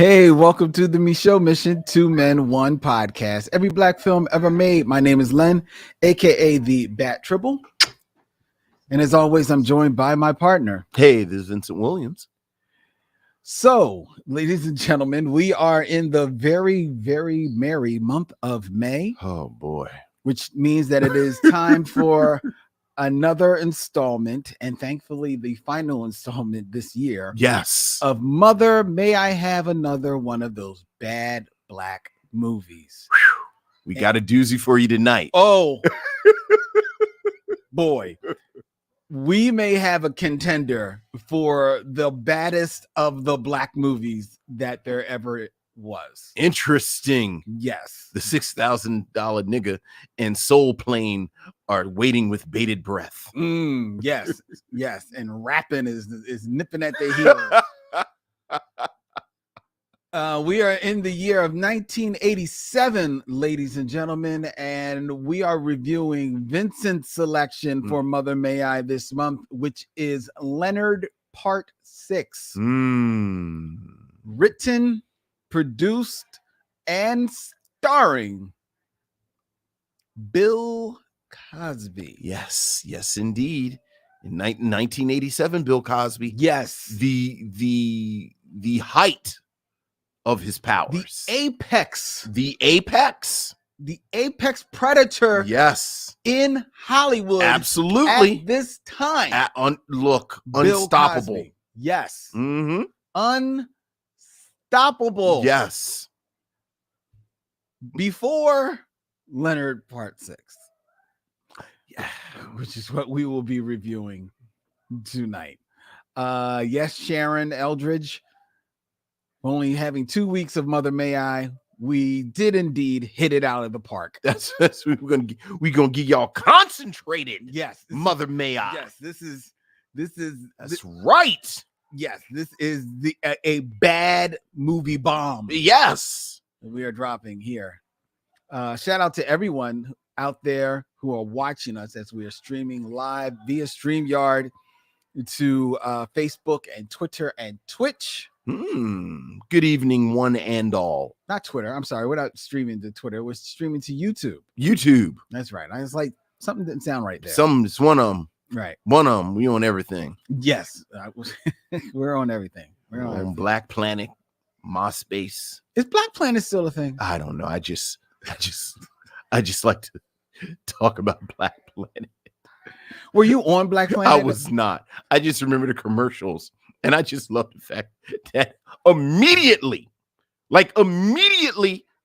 Hey, welcome to the Me Show Mission 2 Men 1 podcast. Every black film ever made. My name is Len, aka the Bat Triple. And as always, I'm joined by my partner. Hey, this is Vincent Williams. So, ladies and gentlemen, we are in the very, very merry month of May. Oh boy. Which means that it is time for another installment, and thankfully the final installment this year. Yes. Of Mother, May I Have Another One of Those Bad Black Movies. We got a doozy for you tonight. Oh, boy. We may have a contender for the baddest of the black movies that there ever was. Interesting. Yes. The $6,000 nigga and Soul Plane are waiting with bated breath. Yes. Yes. And rapping is nipping at their heels. We are in the year of 1987, ladies and gentlemen, and we are reviewing Vincent's selection for Mother May I this month, which is Leonard Part 6. Written, produced, and starring Bill Cosby. Yes, yes, indeed. In 1987, Bill Cosby. Yes. The height of his powers. The apex. The apex. The apex predator. Yes. In Hollywood. Absolutely. At this time. Look, Bill unstoppable. Cosby. Yes. Mm-hmm. Unstoppable. Yes. Before Leonard Part 6. Yeah. Which is what we will be reviewing tonight. Yes, Sharon Eldridge. Only having 2 weeks of Mother May I, we did indeed hit it out of the park. That's we're gonna get y'all concentrated. Yes, Mother May I. Yes, this is that's right. Yes, this is a bad movie bomb. Yes, we are dropping here. Shout out to everyone out there who are watching us as we are streaming live via StreamYard to Facebook and Twitter and Twitch. Good evening, one and all. Not Twitter. I'm sorry. We're not streaming to Twitter. We're streaming to YouTube. YouTube. That's right. I was like, something didn't sound right there. It's one of them. Right. One of them. We on everything. Yes. We're on everything. We're on everything. Black Planet, MySpace. Is Black Planet still a thing? I don't know. I just like to talk about Black Planet. Were you on Black Planet? I was not. I just remember the commercials. And I just love the fact that immediately,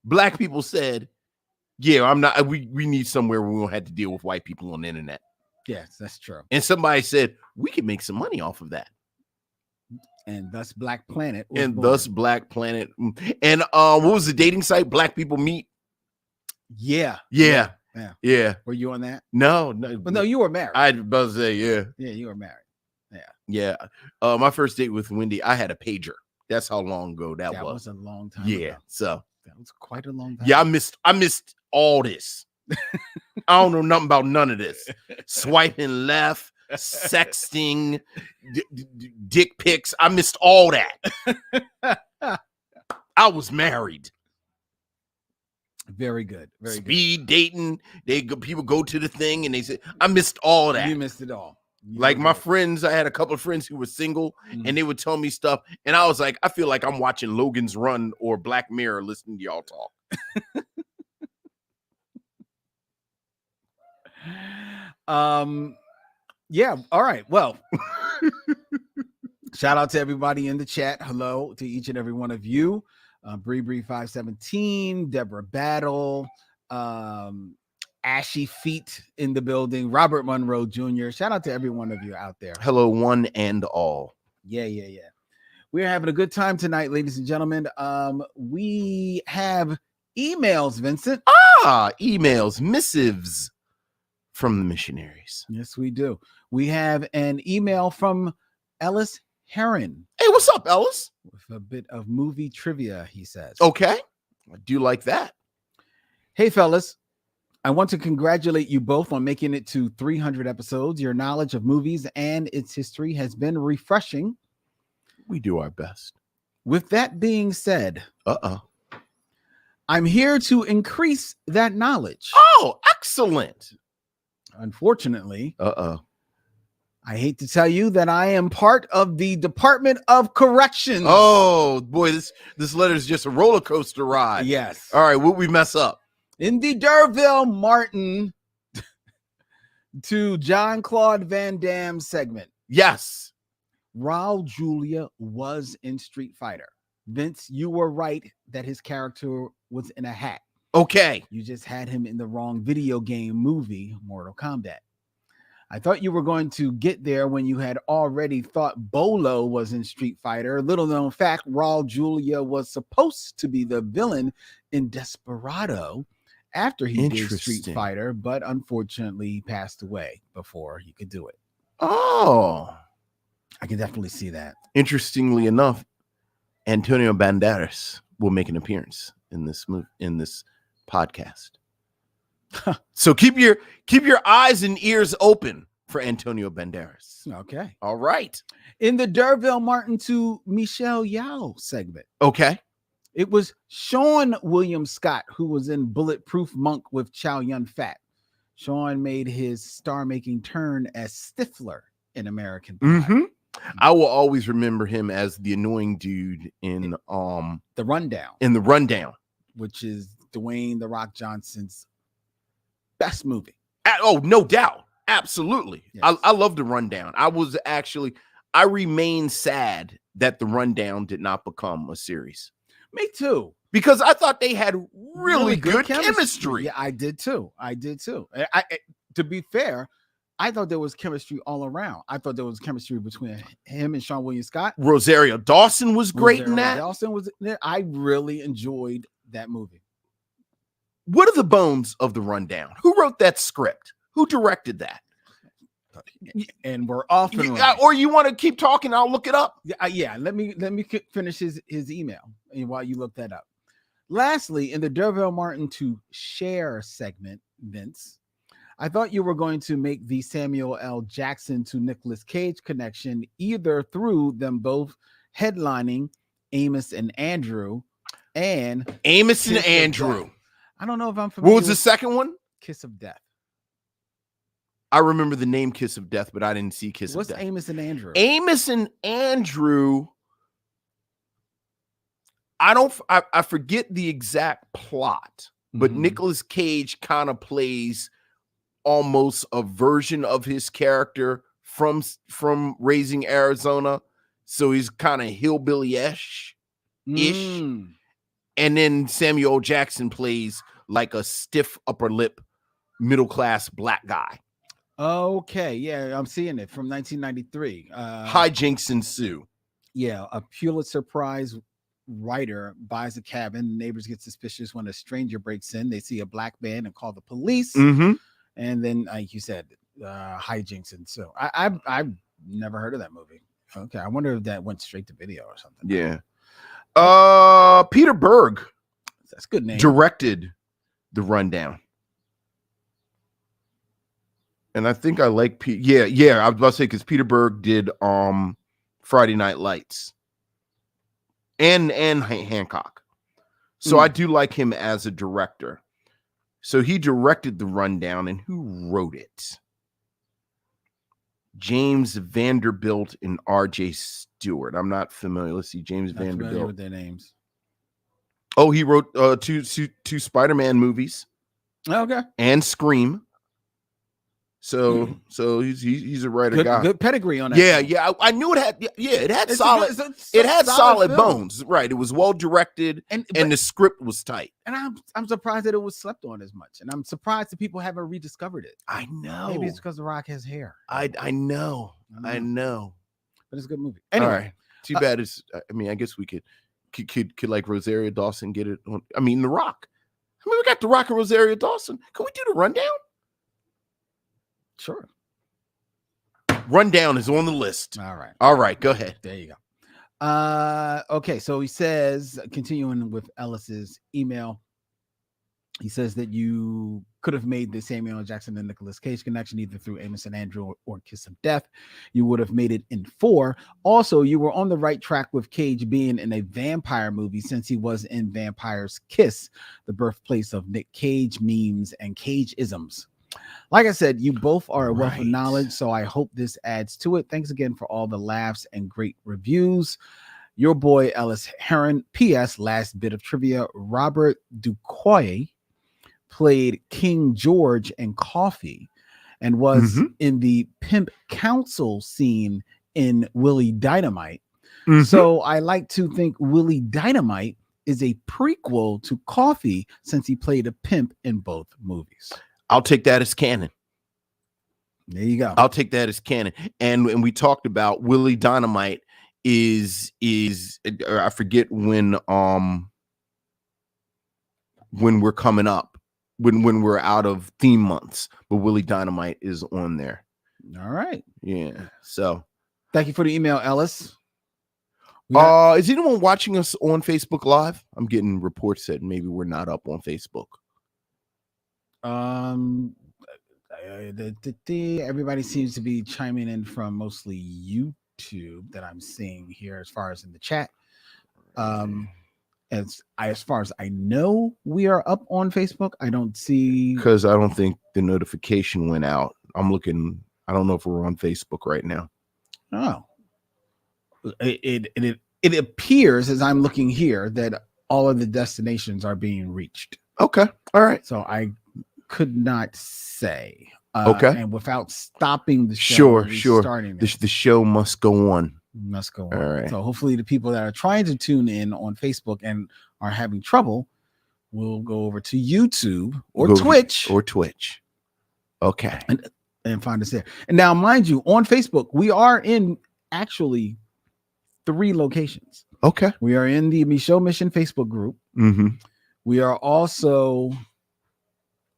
black people said, yeah, I'm not, we need somewhere where we won't have to deal with white people on the internet. Yes, that's true. And somebody said, we can make some money off of that. And thus Black Planet. And thus Black Planet. And what was the dating site? Black People Meet? Yeah. Yeah. Were you on that? No. Well, no, you were married. I'd about to say, yeah. Yeah, you were married. Yeah. My first date with Wendy, I had a pager. That's how long ago that was. That was a long time ago. ago. So that was quite a long time. Yeah, I missed all this. I don't know nothing about none of this. Swiping left, sexting, dick pics. I missed all that. I was married. Very good. Very Speed dating. People go to the thing and they say, I missed all that. You missed it all. Like my friends, I had a couple of friends who were single and they would tell me stuff. And I was like, I feel like I'm watching Logan's Run or Black Mirror listening to y'all talk. Yeah. All right. Well, shout out to everybody in the chat. Hello to each and every one of you. Bree 517, Deborah Battle, Ashy Feet in the building, Robert Monroe Jr. Shout out to every one of you out there. Hello, one and all. Yeah. We're having a good time tonight, ladies and gentlemen. We have emails, Vincent. Emails, missives from the missionaries. Yes, we do. We have an email from Ellis Heron. Hey, what's up, Ellis? With a bit of movie trivia, he says. Okay. I do like that. Hey, fellas. I want to congratulate you both on making it to 300 episodes. Your knowledge of movies and its history has been refreshing. We do our best. With that being said, Uh-oh. I'm here to increase that knowledge. Oh, excellent. Unfortunately, Uh-oh. I hate to tell you that I am part of the Department of Corrections. Oh, boy, this letter is just a roller coaster ride. Yes. All right, what we mess up? In the Derville Martin to John Claude Van Damme segment, Yes. Raul Julia was in Street Fighter. Vince, you were right that his character was in a hat. Okay. You just had him in the wrong video game movie, Mortal Kombat. I thought you were going to get there when you had already thought Bolo was in Street Fighter. Little known fact, Raul Julia was supposed to be the villain in Desperado after he did Street Fighter, but unfortunately he passed away before he could do it. Oh. I can definitely see that. Interestingly enough, Antonio Banderas will make an appearance in this podcast. So keep your eyes and ears open for Antonio Banderas. Okay. All right. In the Derville Martin to Michelle Yeoh segment. Okay. It was Sean William Scott who was in Bulletproof Monk with Chow Yun-Fat. Sean made his star-making turn as Stifler in American Pie. Mm-hmm. I will always remember him as the annoying dude in The Rundown. In The Rundown, which is Dwayne The Rock Johnson's best movie. Oh, no doubt. Absolutely. Yes. I love The Rundown. I remain sad that The Rundown did not become a series. Me too. Because I thought they had really good chemistry. Yeah, I did too. To be fair, I thought there was chemistry all around. I thought there was chemistry between him and Sean William Scott. Rosario Dawson was great in that. Dawson was there. I really enjoyed that movie. What are the bones of The Rundown? Who wrote that script? Who directed that? And we're off and running. Or you want to keep talking? I'll look it up. Yeah. Let me finish his email while you look that up. Lastly, in the Derville Martin to Share segment, Vince, I thought you were going to make the Samuel L. Jackson to Nicolas Cage connection either through them both headlining Amos and Andrew and Amos and Andrew. I don't know if I'm familiar. What was the second one? Kiss of Death. I remember the name Kiss of Death, but I didn't see Kiss of Death. What's Amos and Andrew? Amos and Andrew. I forget the exact plot, but Nicolas Cage kind of plays almost a version of his character from Raising Arizona. So he's kind of hillbilly-ish. And then Samuel L. Jackson plays like a stiff upper lip, middle-class black guy. Okay, yeah, I'm seeing it from 1993. Hijinks ensue. Yeah, a Pulitzer Prize writer buys a cabin. Neighbors get suspicious when a stranger breaks in. They see a black man and call the police. And then, like you said, hijinks ensue. I've never heard of that movie. Okay, I wonder if that went straight to video or something. Yeah. Peter Berg. That's a good name. Directed The Rundown. And I think I like yeah, I was about to say because Peter Berg did Friday Night Lights and Hancock. So I do like him as a director. So he directed The Rundown, and who wrote it? James Vanderbilt and R.J. Stewart. I'm not familiar. Let's see, James Vanderbilt. Familiar with their names. Oh, he wrote two Spider-Man movies. Okay. And Scream. So he's a writer guy. Good pedigree on that. Yeah. I knew it had. Yeah, it had solid bones. Right. It was well directed, and the script was tight. And I'm surprised that it was slept on as much. And I'm surprised that people haven't rediscovered it. I know. Maybe it's because The Rock has hair. I know. But it's a good movie. Anyway, all right. Too bad. I guess we could like Rosario Dawson get it on. The Rock. We got The Rock and Rosario Dawson. Can we do The Rundown? Sure. Rundown is on the list. All right. Go ahead. There you go. Okay. So he says, continuing with Ellis's email, he says that you could have made the Samuel L. Jackson and Nicolas Cage connection either through Amos and Andrew or Kiss of Death. You would have made it in 4. Also, you were on the right track with Cage being in a vampire movie since he was in Vampire's Kiss, the birthplace of Nick Cage memes and Cage-isms. Like I said, you both are a wealth of knowledge, so I hope this adds to it. Thanks again for all the laughs and great reviews. Your boy, Ellis Heron. P.S. Last bit of trivia. Robert Ducoy played King George in Coffee and was in the Pimp Council scene in Willie Dynamite. So I like to think Willie Dynamite is a prequel to Coffee since he played a pimp in both movies. I'll take that as canon. There you go. I'll take that as canon. And we talked about Willie Dynamite is I forget when we're coming up, when we're out of theme months, but Willie Dynamite is on there. All right. Yeah. So thank you for the email, Ellis. Is anyone watching us on Facebook Live? I'm getting reports that maybe we're not up on Facebook. Everybody seems to be chiming in from mostly YouTube that I'm seeing here as far as in the chat. As far as I know, we are up on Facebook. I don't see, because I don't think the notification went out. I'm looking. I don't know if we're on Facebook right now. Oh, it appears as I'm looking here that all of the destinations are being reached. Okay. All right. So I could not say. Okay. And without stopping the show, sure. Starting the show must go on. Must go on. All right. So hopefully the people that are trying to tune in on Facebook and are having trouble will go over to YouTube or Twitch. Okay. And find us there. And now, mind you, on Facebook, we are in actually 3 locations. Okay. We are in the Michaud Mission Facebook group. We are also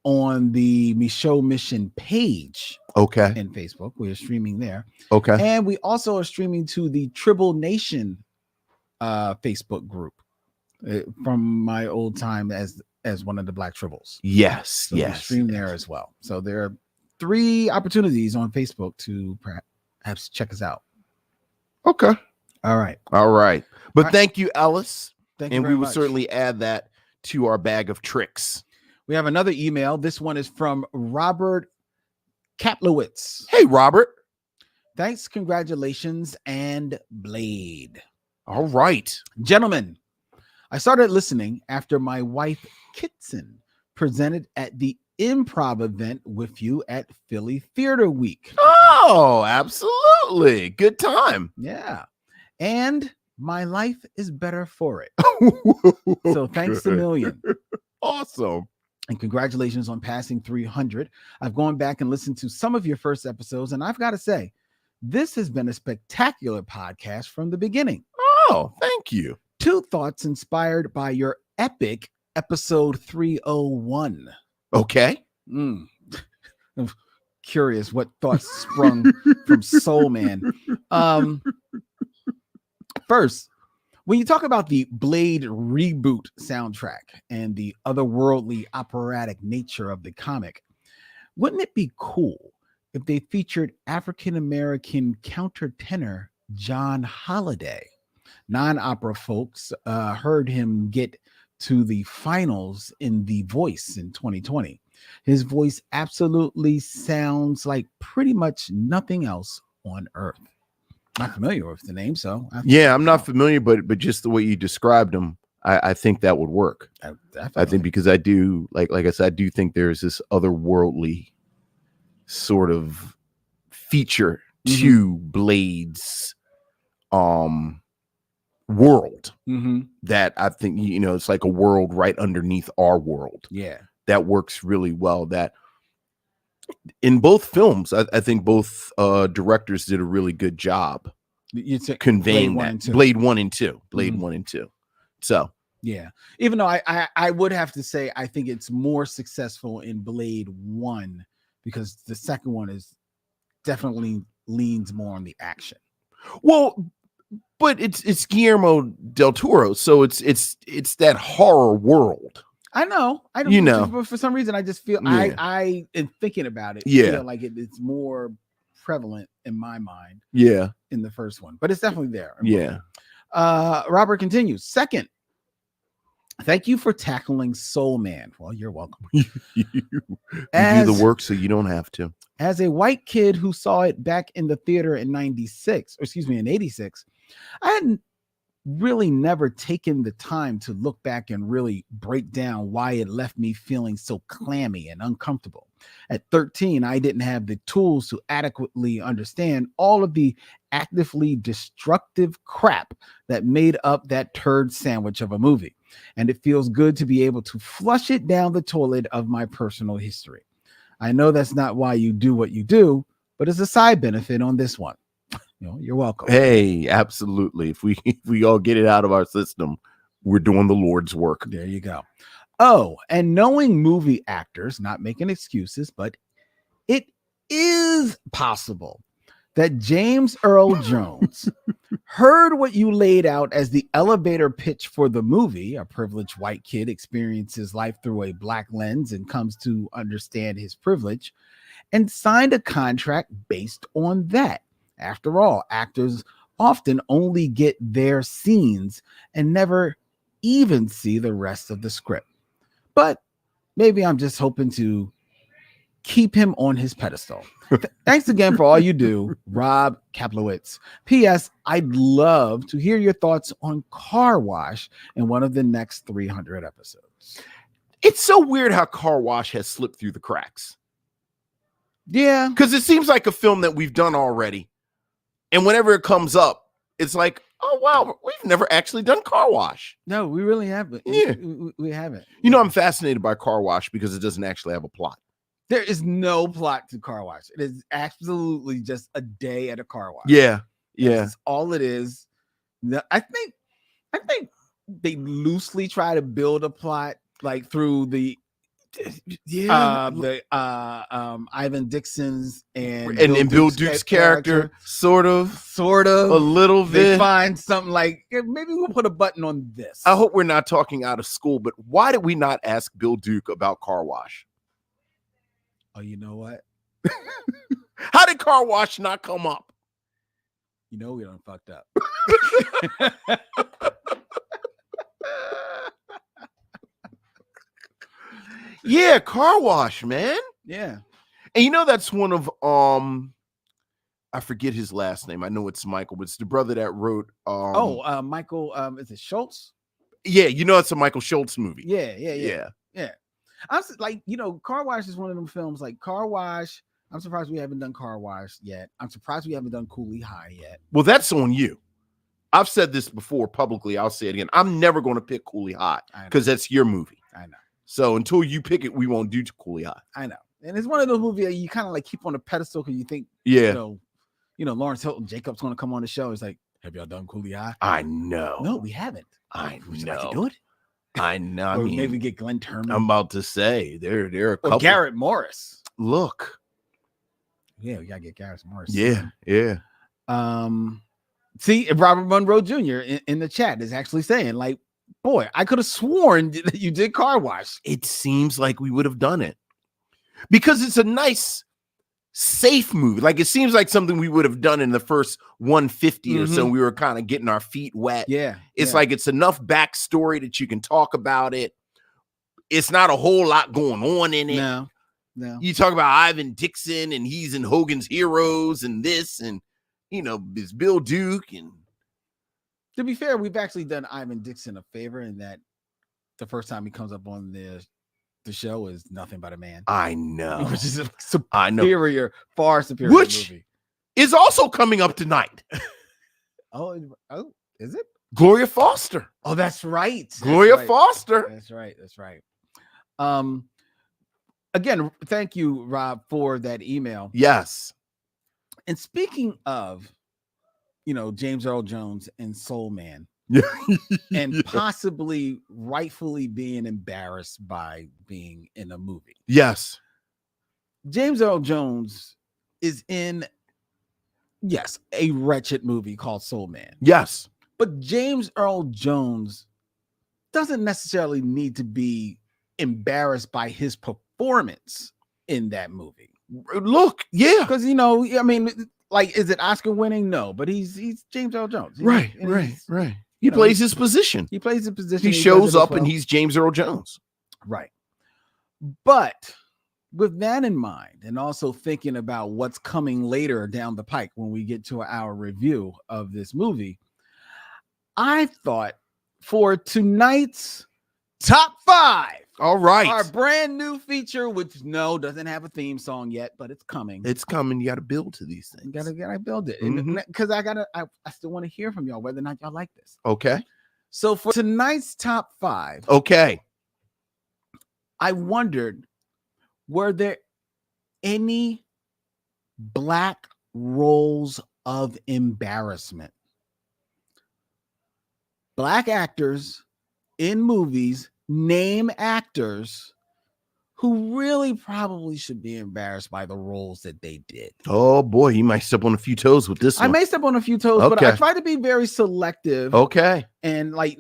on the Michaud Mission page. Okay. In Facebook. We are streaming there. Okay. And we also are streaming to the Tribble Nation Facebook group from my old time as one of the Black Tribbles. Yes. So we stream there as well. So there are 3 opportunities on Facebook to perhaps check us out. Okay. All right. But thank you, Ellis. Thank you and very we will much. certainly add that to our bag of tricks. We have another email. This one is from Robert Kaplowitz. Hey, Robert. Thanks, congratulations, and Blade. All right. Gentlemen, I started listening after my wife, Kitson, presented at the improv event with you at Philly Theater Week. Oh, absolutely. Good time. Yeah. And my life is better for it. So thanks a million. Awesome. And congratulations on passing 300. I've gone back and listened to some of your first episodes, and I've got to say, this has been a spectacular podcast from the beginning. Oh, thank you. 2 thoughts inspired by your epic episode 301. Okay. I'm curious what thoughts sprung from Soul Man. First, when you talk about the Blade reboot soundtrack and the otherworldly operatic nature of the comic, wouldn't it be cool if they featured African-American countertenor John Holliday? Non-opera folks heard him get to the finals in The Voice in 2020. His voice absolutely sounds like pretty much nothing else on earth. Not familiar with the name, so I'm not familiar, but just the way you described him, I think that would work. I think because I do like I said, I do think there's this otherworldly sort of feature to Blade's world that I think it's like a world right underneath our world. Yeah, that works really well. That in both films, I think both directors did a really good job conveying Blade 1 and 2. Blade 1 and 2. So yeah, even though I would have to say I think it's more successful in Blade 1 because the second one is definitely leans more on the action. Well, but it's Guillermo del Toro, so it's that horror world. I know. I don't. You know. But for some reason, I just feel Yeah. I in thinking about it, Yeah. feel like it's more prevalent in my mind Yeah. in the first one, but it's definitely there. Yeah. Robert continues. Second, thank you for tackling Soul Man. Well, you're welcome. You do the work so you don't have to. As a white kid who saw it back in the theater in 96, or excuse me, in 86, I hadn't really never taken the time to look back and really break down why it left me feeling so clammy and uncomfortable. At 13, I didn't have the tools to adequately understand all of the actively destructive crap that made up that turd sandwich of a movie. And it feels good to be able to flush it down the toilet of my personal history. I know that's not why you do what you do, but it's a side benefit on this one. You're welcome. Hey, absolutely. If we all get it out of our system, we're doing the Lord's work. There you go. Oh, and knowing movie actors, not making excuses, but it is possible that James Earl Jones heard what you laid out as the elevator pitch for the movie. A privileged white kid experiences life through a black lens and comes to understand his privilege, and signed a contract based on that. After all, actors often only get their scenes and never even see the rest of the script. But maybe I'm just hoping to keep him on his pedestal. Thanks again for all you do, Rob Kaplowitz. P.S. I'd love to hear your thoughts on Car Wash in one of the next 300 episodes. It's so weird how Car Wash has slipped through the cracks. Yeah. Because it seems like a film that we've done already. And whenever it comes up, it's like, oh, wow, we've never actually done Car Wash. No, we really haven't. Yeah. We haven't. You know, I'm fascinated by Car Wash because it doesn't actually have a plot. There is no plot to Car Wash. It is absolutely just a day at a car wash. Yeah. Yeah. That's all it is. I think they loosely try to build a plot like through the Ivan Dixon's and Bill Duke's character, sort of a little bit. They find something like, maybe we'll put a button on this. I hope we're not talking out of school, but why did we not ask Bill Duke about Car Wash? Oh, you know what? How did Car Wash not come up? You know we done fucked up. Yeah, Car Wash, man. Yeah. And you know that's one of I forget his last name. I know it's Michael, but it's the brother that wrote Michael, is it Schultz? Yeah, you know it's a Michael Schultz movie. Yeah. I'm like, Car Wash is one of them films like Car Wash. I'm surprised we haven't done Car Wash yet. I'm surprised we haven't done Cooley High yet. Well, that's on you. I've said this before publicly. I'll say it again. I'm never going to pick Cooley High because that's your movie. I know. So until you pick it, we won't do Cooley High. I know. And it's one of those movies that you kind of like keep on a pedestal because you think, Lawrence Hilton Jacob's going to come on the show. It's like, have y'all done Cooley High? I know. No, we haven't. Would you like know. to do it? I know. Or maybe get Glenn Turman. I'm about to say there are a couple. Or Garrett Morris. Look. Yeah, we gotta get Garrett Morris. Yeah. See, Robert Monroe Jr. in the chat is actually saying, like, boy, I could have sworn that you did Car Wash. It seems like we would have done it because it's a nice, safe movie. Like, it seems like something we would have done in the first 150 or so. We were kind of getting our feet wet. Yeah. It's like it's enough backstory that you can talk about it. It's not a whole lot going on in it. No. You talk about Ivan Dixon and he's in Hogan's Heroes and this and, it's Bill Duke. And to be fair, we've actually done Ivan Dixon a favor in that the first time he comes up on the show is Nothing But a Man. I know. Which is a far superior movie. Is also coming up tonight. Oh, is it? Gloria Foster. Oh, that's right. Gloria Foster. That's right. Again, thank you, Rob, for that email. Yes. And speaking of, James Earl Jones and Soul Man, and possibly rightfully being embarrassed by being in a movie. Yes. James Earl Jones is in, a wretched movie called Soul Man. Yes. But James Earl Jones doesn't necessarily need to be embarrassed by his performance in that movie. Look, yeah, Because I mean, like, is it Oscar winning? No, but he's James Earl Jones. right. He plays his position. He plays his position. He shows up and he's James Earl Jones. Right. But with that in mind, and also thinking about what's coming later down the pike when we get to our review of this movie, I thought for tonight's top 5, all right, our brand new feature, which doesn't have a theme song yet, but it's coming. It's coming. You got to build to these things. You gotta build it, Mhm. because I still want to hear from y'all whether or not y'all like this. Okay. So for tonight's top 5, Okay. I wondered, were there any black roles of embarrassment? Black actors in movies, name actors who really probably should be embarrassed by the roles that they did. Oh boy, you might step on a few toes with this one. I may step on a few toes, but I try to be very selective. Okay. And like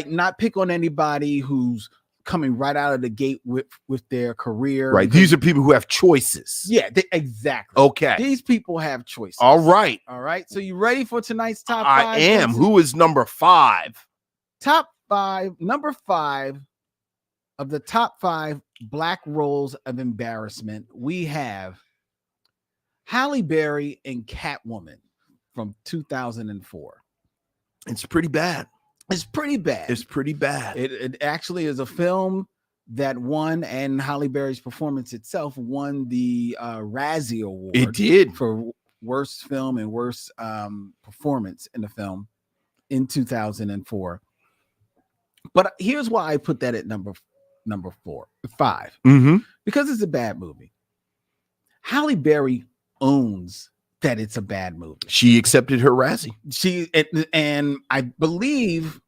not pick on anybody who's coming right out of the gate with their career. Right. These are people who have choices. Yeah, exactly. Okay. These people have choices. All right. All right. So you ready for tonight's top 5? I am. Who is number 5? Top 5, number 5 of the top 5 black roles of embarrassment. We have Halle Berry in Catwoman from 2004. It's pretty bad. It's pretty bad. It's pretty bad. It actually is a film that won, and Halle Berry's performance itself won the Razzie Award. It did. For worst film and worst performance in the film in 2004. But here's why I put that at number 5. Mm-hmm. Because it's a bad movie. Halle Berry owns that it's a bad movie. She accepted her Razzie. And I believe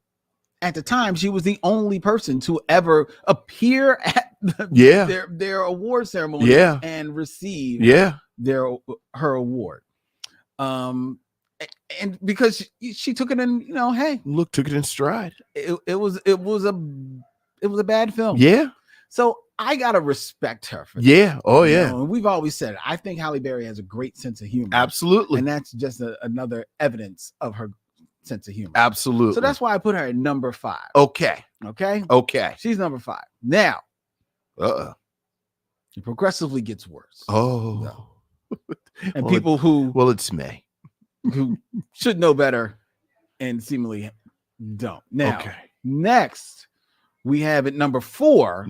at the time she was the only person to ever appear at their award ceremony and receive her award. And because she took it in, hey, look, took it in stride. It was a bad film. Yeah. So I gotta respect her for that. Yeah. Oh yeah. And we've always said it. I think Halle Berry has a great sense of humor. Absolutely. And that's just another evidence of her sense of humor. Absolutely. So that's why I put her at number 5. Okay. Okay. She's number 5. Now, it progressively gets worse. Oh. And people who it's May. Who should know better and seemingly don't. Now, next we have at number 4.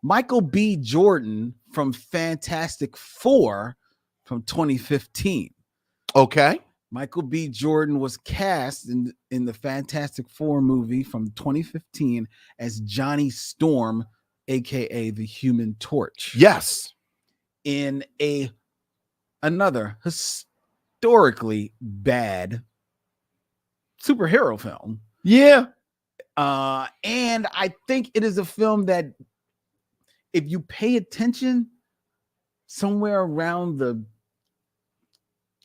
Michael B. Jordan from Fantastic Four from 2015. Okay. Michael B. Jordan was cast in the Fantastic Four movie from 2015 as Johnny Storm, aka the Human Torch. Yes. In another historically bad superhero film. Yeah. And I think it is a film that if you pay attention, somewhere around the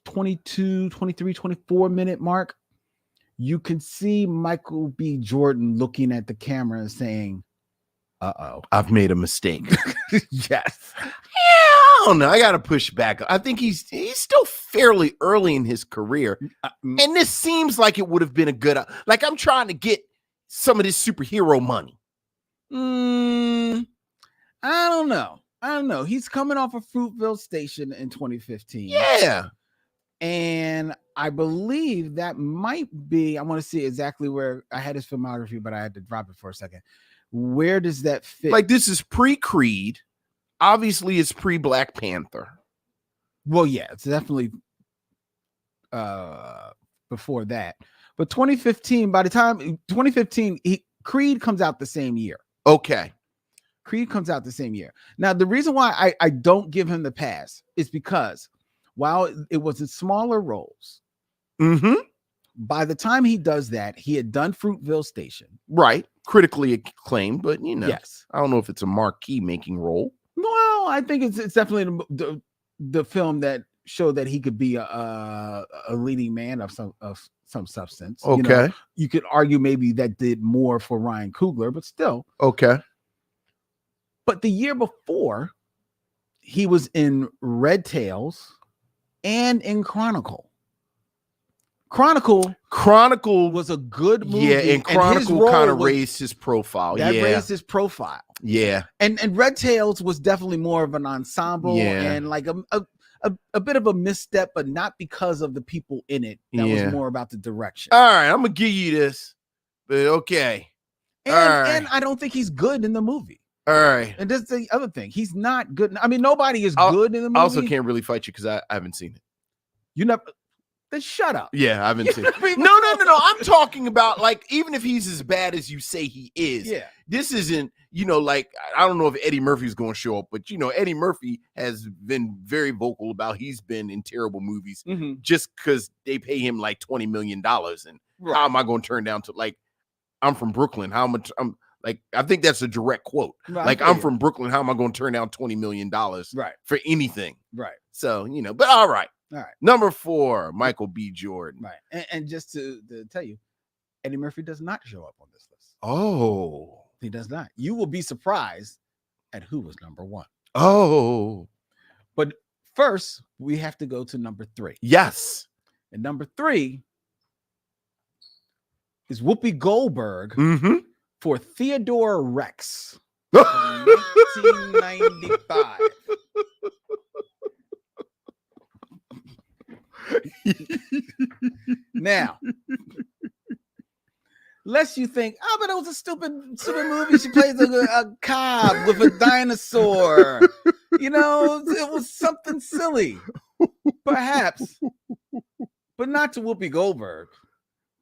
22, 23, 24 minute mark, you can see Michael B. Jordan looking at the camera and saying, I've made a mistake. Yes. I don't know. I got to push back. I think he's still fairly early in his career. And this seems like it would have been a good, like I'm trying to get some of this superhero money. I don't know. He's coming off of Fruitville Station in 2015. Yeah. And I believe that might be, I want to see exactly where I had his filmography, but I had to drop it for a second. Where does that fit? Like this is pre-Creed. Obviously, it's pre-Black Panther. Well, yeah, it's definitely before that. But 2015, by the time 2015, Creed comes out the same year. Okay. Creed comes out the same year. Now, the reason why I don't give him the pass is because while it was in smaller roles, by the time he does that, he had done Fruitville Station. Right. Critically acclaimed, but yes. I don't know if it's a marquee making role. Well, I think it's definitely the film that showed that he could be a leading man of some substance. Okay. You could argue maybe that did more for Ryan Coogler, but still. Okay. But the year before, he was in Red Tails and in Chronicle. Chronicle was a good movie. Yeah, and Chronicle kind of raised his profile. That raised his profile. Yeah. And Red Tails was definitely more of an ensemble and like a bit of a misstep, but not because of the people in it. That was more about the direction. All right, I'm gonna give you this, but okay. And I don't think he's good in the movie. All right. And that's the other thing. He's not good. I mean, nobody is good in the movie. I also can't really fight you because I haven't seen it. You never. Then shut up. Yeah, I haven't seen it. No. I'm talking about, like, even if he's as bad as you say he is, this isn't, like, I don't know if Eddie Murphy's going to show up, but, Eddie Murphy has been very vocal about he's been in terrible movies just because they pay him like $20 million. And how am I going to turn down to, like, I'm from Brooklyn. How much I'm like, I think that's a direct quote. Right, like, I'm from Brooklyn. How am I going to turn down $20 million for anything? Right. So, but all right. All right. Number 4, Michael B. Jordan. Right. And just to tell you, Eddie Murphy does not show up on this list. Oh. He does not. You will be surprised at who was number 1. Oh. But first, we have to go to number 3. Yes. And number 3 is Whoopi Goldberg for Theodore Rex. 1995. Now, lest you think, but it was a stupid movie. She plays a cop with a dinosaur. It was something silly, perhaps, but not to Whoopi Goldberg,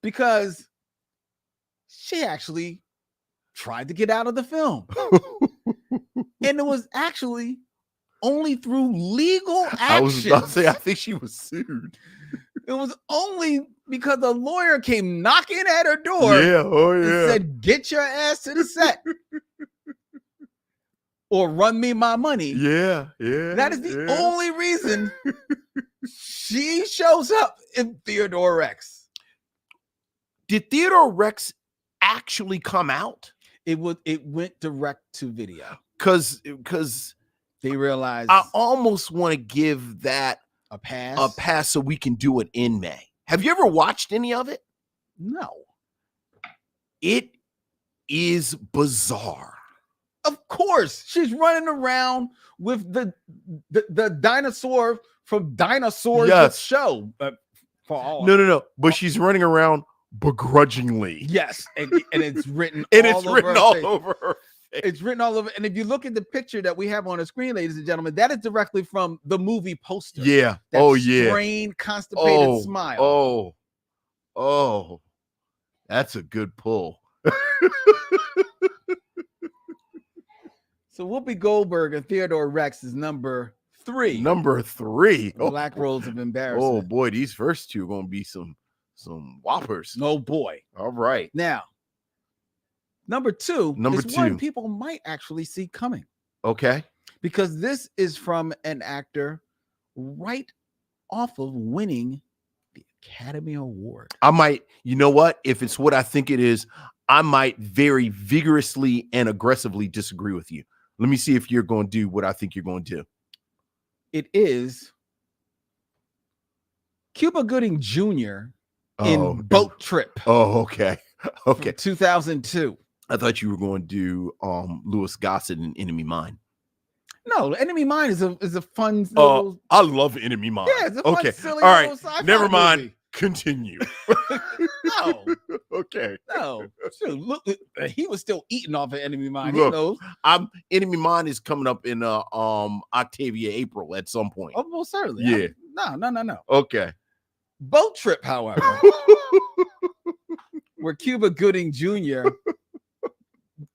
because she actually tried to get out of the film, and it was actually only through legal action. I was about to say, I think she was sued. It was only because a lawyer came knocking at her door and said, "Get your ass to the set or run me my money." Yeah. That is the only reason she shows up in Theodore Rex. Did Theodore Rex actually come out? It went direct to video. Because they realized I almost want to give that a pass so we can do it in May. Have you ever watched any of it? No. It is bizarre. Of course, she's running around with the dinosaur from Dinosaurs the Show. For all no. But she's running around begrudgingly. Yes, and it's written all over her. It's written all over. And if you look at the picture that we have on the scrn, ladies and gentlemen, that is directly from the movie poster. Yeah. That strained, constipated smile. Oh, that's a good pull. So Whoopi Goldberg and Theodore Rex is number 3. Number 3. Black Rolls of Embarrassment. Oh boy, these first two are going to be some whoppers. No boy. All right. Now, number 2 is one people might actually see coming. Okay. Because this is from an actor right off of winning the Academy Award. I might, you know what? If it's what I think it is, I might very vigorously and aggressively disagree with you. Let me see if you're going to do what I think you're going to do. It is Cuba Gooding Jr. in Boat Trip. Oh, okay. Okay. 2002. I thought you were going to do Louis Gossett in Enemy Mine. No, Enemy Mine is a fun little... I love Enemy Mine. Yeah, it's a fun, silly all right. sci-fi Never mind. movie. Continue. No. Okay. No. Look, he was still eating off of Enemy Mine. Look, he knows. Enemy Mine is coming up in Octavia, April at some point. Oh, well, certainly. Yeah. No. Okay. Boat Trip, however, where Cuba Gooding Jr.,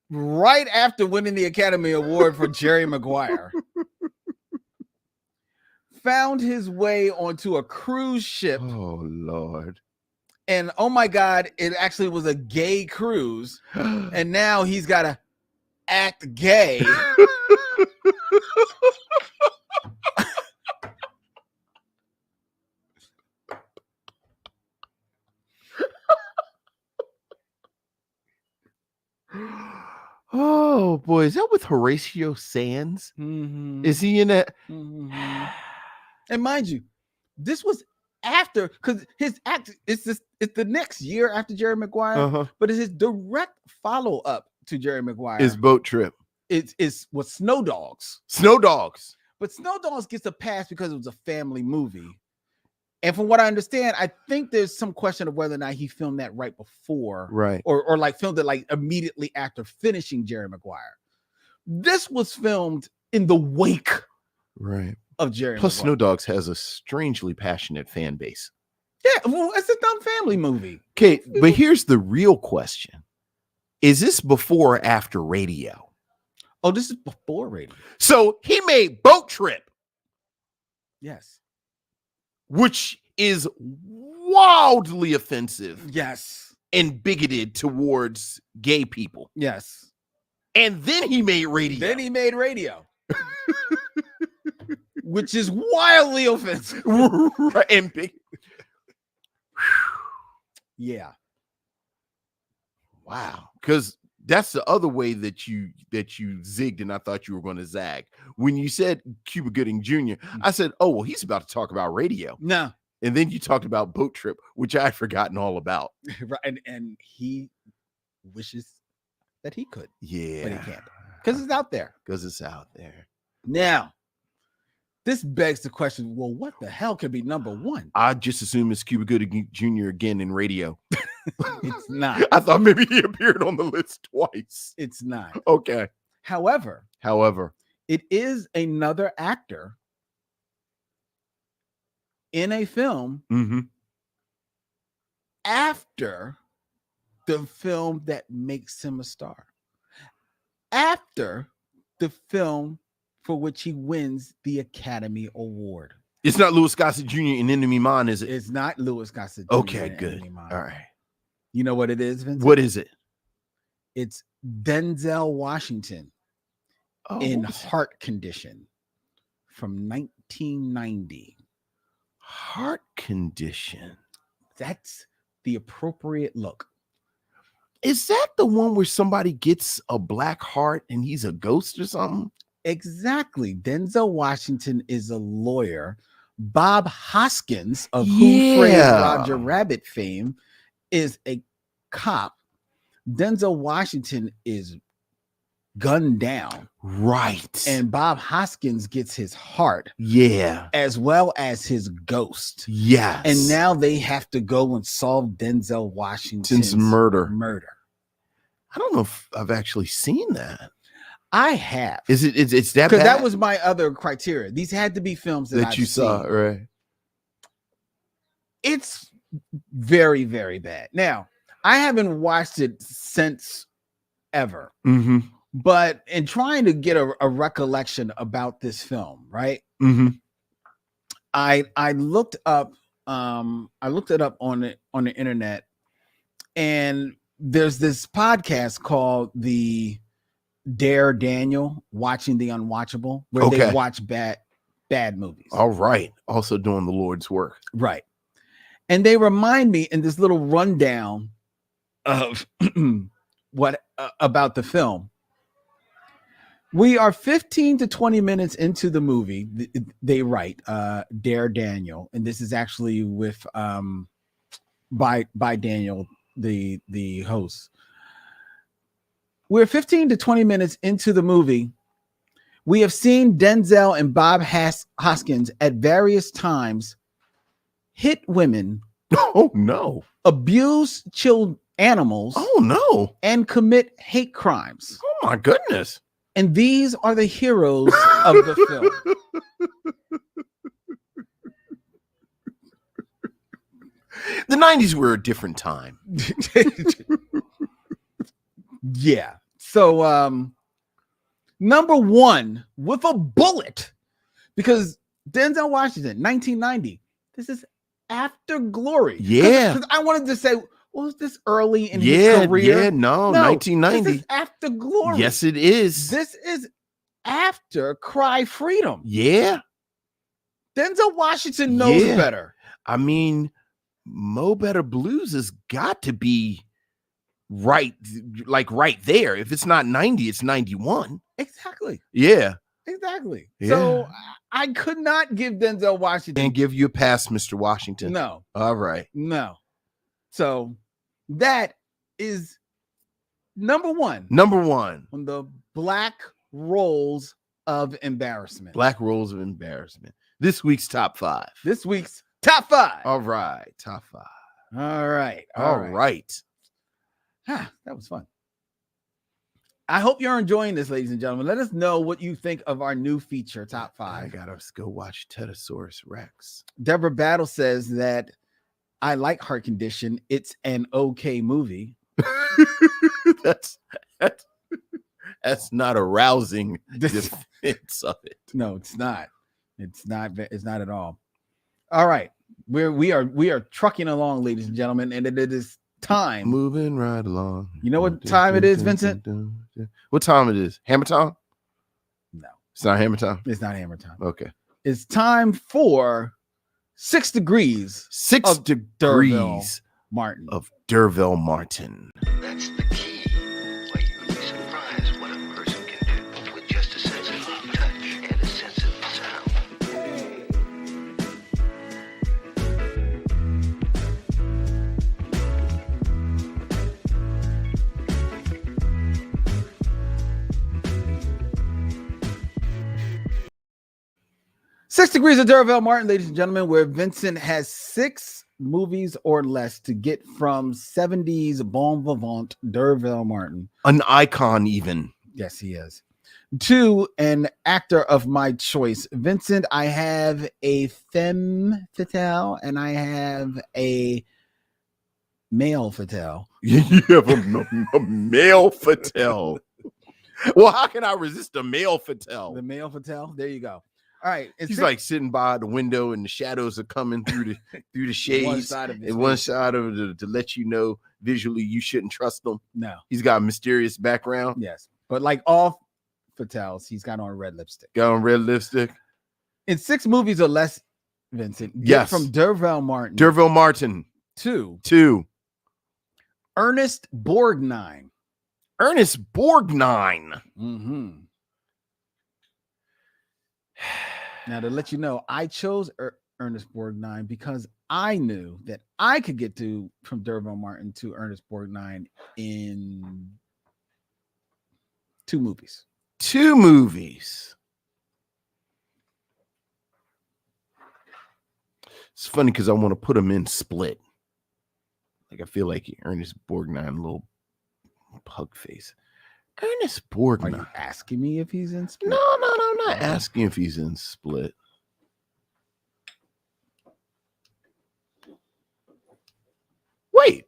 right after winning the Academy Award for Jerry Maguire, found his way onto a cruise ship. Oh, Lord. And oh my God, it actually was a gay cruise. And now he's got to act gay. Oh boy, is that with Horatio Sands? Mhm. Is he in that? Mhm. And mind you, this was after, because his act it's the next year after Jerry Maguire, Uh-huh. but it's his direct follow-up to Jerry Maguire. Is Boat Trip. It's was Snow Dogs. Snow Dogs. But Snow Dogs gets a pass because it was a family movie. And from what I understand, I think there's some question of whether or not he filmed that right before, Right. or like filmed it like immediately after finishing Jerry Maguire. This was filmed in the wake Right. of Jerry Plus, Maguire. Snow Dogs has a strangely passionate fan base. Yeah, well, it's a dumb family movie. Okay, but here's the real question. Is this before or after Radio? Oh, this is before radio. So he made Boat Trip, Yes. which is wildly offensive Yes. and bigoted towards gay people. Yes. And then he made Radio. Then he made radio. Which is wildly offensive. Right, and big. Yeah. Wow. Because that's the other way that you zigged, and I thought you were going to zag. When you said Cuba Gooding Jr., I said, oh, well, he's about to talk about radio. No. And then you talked about Boat Trip, which I had forgotten all about. Right. And he wishes that he could. Yeah. But he can't. Because it's out there. Because it's out there. Now, this begs the question, well, what the hell could be number one? I just assume it's Cuba Gooding Jr. again in radio. It's not. I thought maybe he appeared on the list twice. It's not. Okay. However, it is another actor in a film after the film that makes him a star. After the film for which he wins the Academy Award. It's not Louis Gossett Jr. in Enemy Mine, is it? It's not Louis Gossett Jr. Okay, in good. Enemy Mine. All right. You know what it is, Vincent? What is it? It's Denzel Washington in what is it? Heart Condition from 1990. Heart Condition. That's the appropriate look. Is that the one where somebody gets a black heart and he's a ghost or something? Exactly. Denzel Washington is a lawyer. Bob Hoskins of Who Framed Roger Rabbit fame is a cop. Denzel Washington is gunned down. Right. And Bob Hoskins gets his heart. Yeah. As well as his ghost. Yes. And now they have to go and solve Denzel Washington's murder. I don't know if I've actually seen that. I have. Is it? It's that because bad? that was my other criteria. These had to be films that you saw, right? It's very, very bad. Now, I haven't watched it since ever, but in trying to get a recollection about this film, right? I looked up, I looked it up on the internet, and there's this podcast called the Dare Daniel Watching the Unwatchable, where they watch bad movies. All right. Also doing the Lord's work. Right. And they remind me in this little rundown of what about the film. We are 15 to 20 minutes into the movie. They write Dare Daniel, and this is actually with by Daniel, the host. We're 15 to 20 minutes into the movie. We have seen Denzel and Bob Hoskins at various times hit women. Oh, no. Abuse animals. Oh, no. And commit hate crimes. Oh, my goodness. And these are the heroes of the film. The 90s were a different time. Yeah. So number one with a bullet, because Denzel Washington, 1990. This is after Glory. Yeah. Because I wanted to say, was this early in his career? Yeah, no, 1990. This is after Glory. Yes, it is. This is after Cry Freedom. Yeah. Denzel Washington knows better. I mean, Mo Better Blues has got to be right there. If it's not 90, it's 91. Exactly. Yeah. Exactly. Yeah. So I could not give Denzel Washington. And give you a pass, Mr. Washington. No. All right. No. So that is number one. Number one on the Black Rolls of Embarrassment. Black Rolls of Embarrassment. This week's top 5. This week's top 5. All right. Top 5. All right. All right. Ah, that was fun. I hope you're enjoying this, ladies and gentlemen. Let us know what you think of our new feature, Top 5. I gotta go watch Pterosaurus Rex. Deborah Battle says that I like Heart Condition. It's an okay movie. That's not a rousing defense of it. No, it's not. It's not at all. All right. We are trucking along, ladies and gentlemen, and it is time. Moving right along. You know what time it is, Vincent? What time it is? Hammer time? No. It's not hammer time? It's not hammer time. Okay. It's time for 6 degrees. 6 degrees Martin. Of D'Urville Martin. That's the key. Well, you'd be surprised what a person can do with just a sensitive touch and a sensitive sound. 6 degrees of D'Urville Martin, ladies and gentlemen, where Vincent has 6 movies or less to get from 70s bon vivant D'Urville Martin. An icon, even. Yes, he is. To an actor of my choice. Vincent, I have a femme fatale and I have a male fatale. You have a male fatale. Well, how can I resist a male fatale? The male fatale? There you go. All right. He's like sitting by the window and the shadows are coming through the shades. One side of one side of it to let you know visually you shouldn't trust him. No. He's got a mysterious background. Yes. But like all fatales, he's got on red lipstick. Got on red lipstick. In 6 movies or less, Vincent. Yes. From D'Urville Martin. D'Urville Martin. 2. Ernest Borgnine. Ernest Borgnine. Mm-hmm. Now, to let you know, I chose Ernest Borgnine because I knew that I could get to from D'Urville Martin to Ernest Borgnine in 2 movies. 2 movies. It's funny because I want to put him in Split. Like I feel like Ernest Borgnine, little pug face. Ernest Borgnine. Are you asking me if he's in Split? No, I'm not asking if he's in Split. Wait.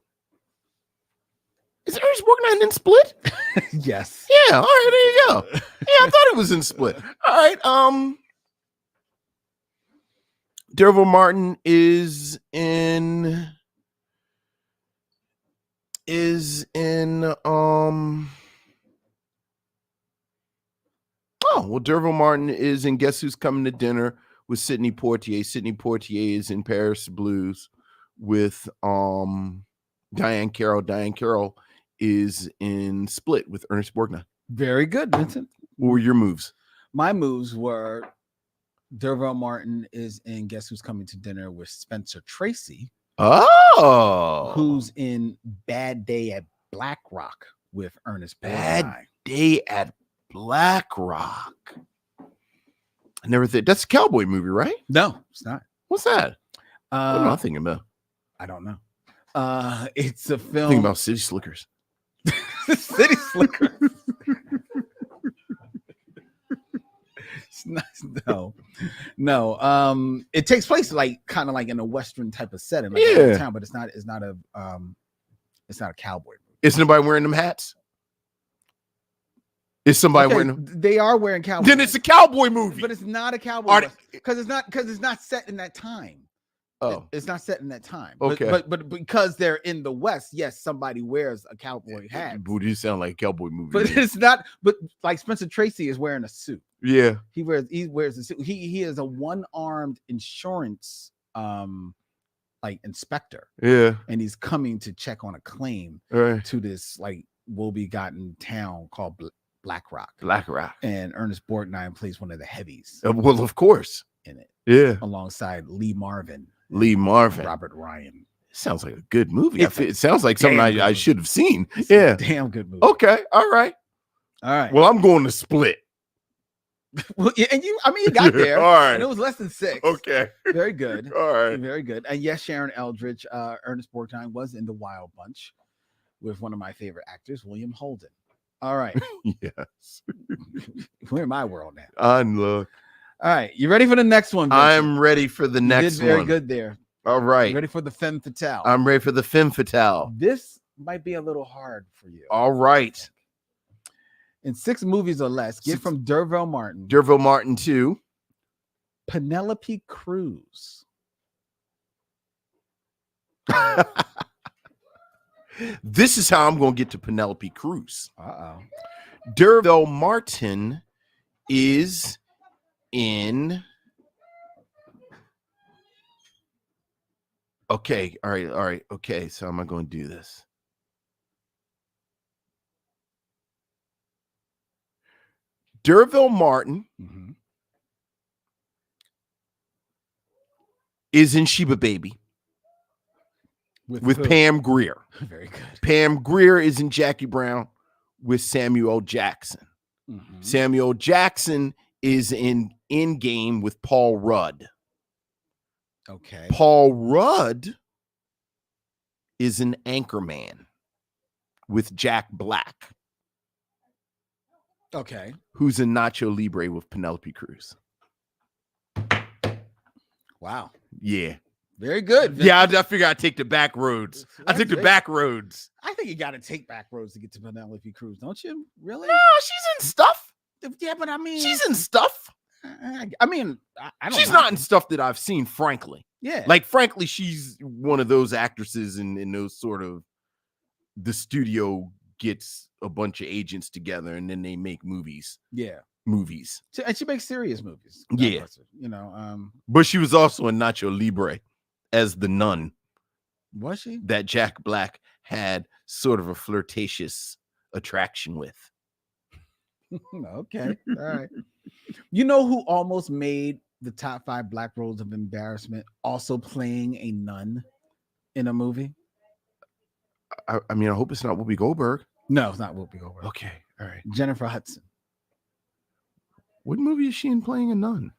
Is Ernest Borgnine in Split? Yes. Yeah, all right, there you go. Yeah, I thought it was in Split. All right, D'Urville Martin is in D'Urville Martin is in Guess Who's Coming to Dinner with Sidney Poitier. Sidney Poitier is in Paris Blues with Diane Carroll. Diane Carroll is in Split with Ernest Borgnine. Very good, Vincent. What were your moves? My moves were D'Urville Martin is in Guess Who's Coming to Dinner with Spencer Tracy. Oh. Who's in Bad Day at Black Rock with Ernest Borgnine. Bad Day at Black Rock. I never think that's a cowboy movie, right? No, it's not. What's that? What am I thinking about? I don't know. It's a film. Thinking about City Slickers. City Slickers. No. It takes place like kind of like in a Western type of setting, like yeah, town, but it's not a cowboy movie. Is nobody wearing them hats? Is somebody wearing them? They are wearing cowboy. Then it's a cowboy movie. But it's not a cowboy because it's not set in that time. Oh, it's not set in that time. Okay, but because they're in the West, yes, somebody wears a cowboy hat. But you sound like a cowboy movie. But it's not. But like Spencer Tracy is wearing a suit. Yeah, he wears a suit. He is a one-armed insurance like inspector, Yeah. and he's coming to check on a claim Right. to this like woe-begotten town called Black Rock. Black Rock. And Ernest Borgnine plays one of the heavies Well, of course. in it, Yeah. alongside Lee Marvin, Lee Marvin. Robert Ryan. Sounds like a good movie. It's It sounds like something damn good I movie. should have seen. It's a Yeah. damn good movie. Okay. All right. All right. Well, I'm going to Split. Well, yeah, and you got there. All right. And it was less than 6. Okay. Very good. All right. Very good. And yes, Sharon Eldridge, Ernest Borgnine was in The Wild Bunch with one of my favorite actors, William Holden. All right. Yes. We're in my world now. Unlook. All right. You ready for the next one? Vincent? I'm ready for the You next did very one. good there. All right. You ready for the femme fatale? I'm ready for the femme fatale. This might be a little hard for you. All right. In 6 movies or less, get from Derville Martin, Derville Martin 2. Penelope Cruz. This is how I'm going to get to Penelope Cruz. Uh-oh. Derville Martin is in. Okay. All right. Okay. So how am I going to do this? Derville Martin Mhm. is in Sheba Baby with who? Pam Grier. Very good. Pam Grier is in Jackie Brown with Samuel Jackson. Mhm. Samuel Jackson is in Endgame with Paul Rudd. Okay. Paul Rudd is an Anchorman with Jack Black, Okay. who's in Nacho Libre with Penelope Cruz. Wow. Yeah. Very good. Yeah, I figure I'd take the back roads. I took the That's it. back roads. I think you got to take back roads to get to Penelope Cruz, don't you? Really? No, she's in stuff. Yeah, but I mean, She's in stuff. I mean, I don't. She's knock not in it. stuff that I've seen, frankly. Yeah. Like, frankly, she's one of those actresses in those sort of, the studio gets a bunch of agents together and then they make movies. Yeah. And she makes serious movies. God Yeah. bless her, you know. But she was also in Nacho Libre as the nun Was she? that Jack Black had sort of a flirtatious attraction with. Okay. All right. You know who almost made the top 5 black roles of embarrassment, also playing a nun in a movie? I mean, I hope it's not Whoopi Goldberg. No, it's not Whoopi Goldberg. Okay, all right. Jennifer Hudson. What movie is she in playing a nun?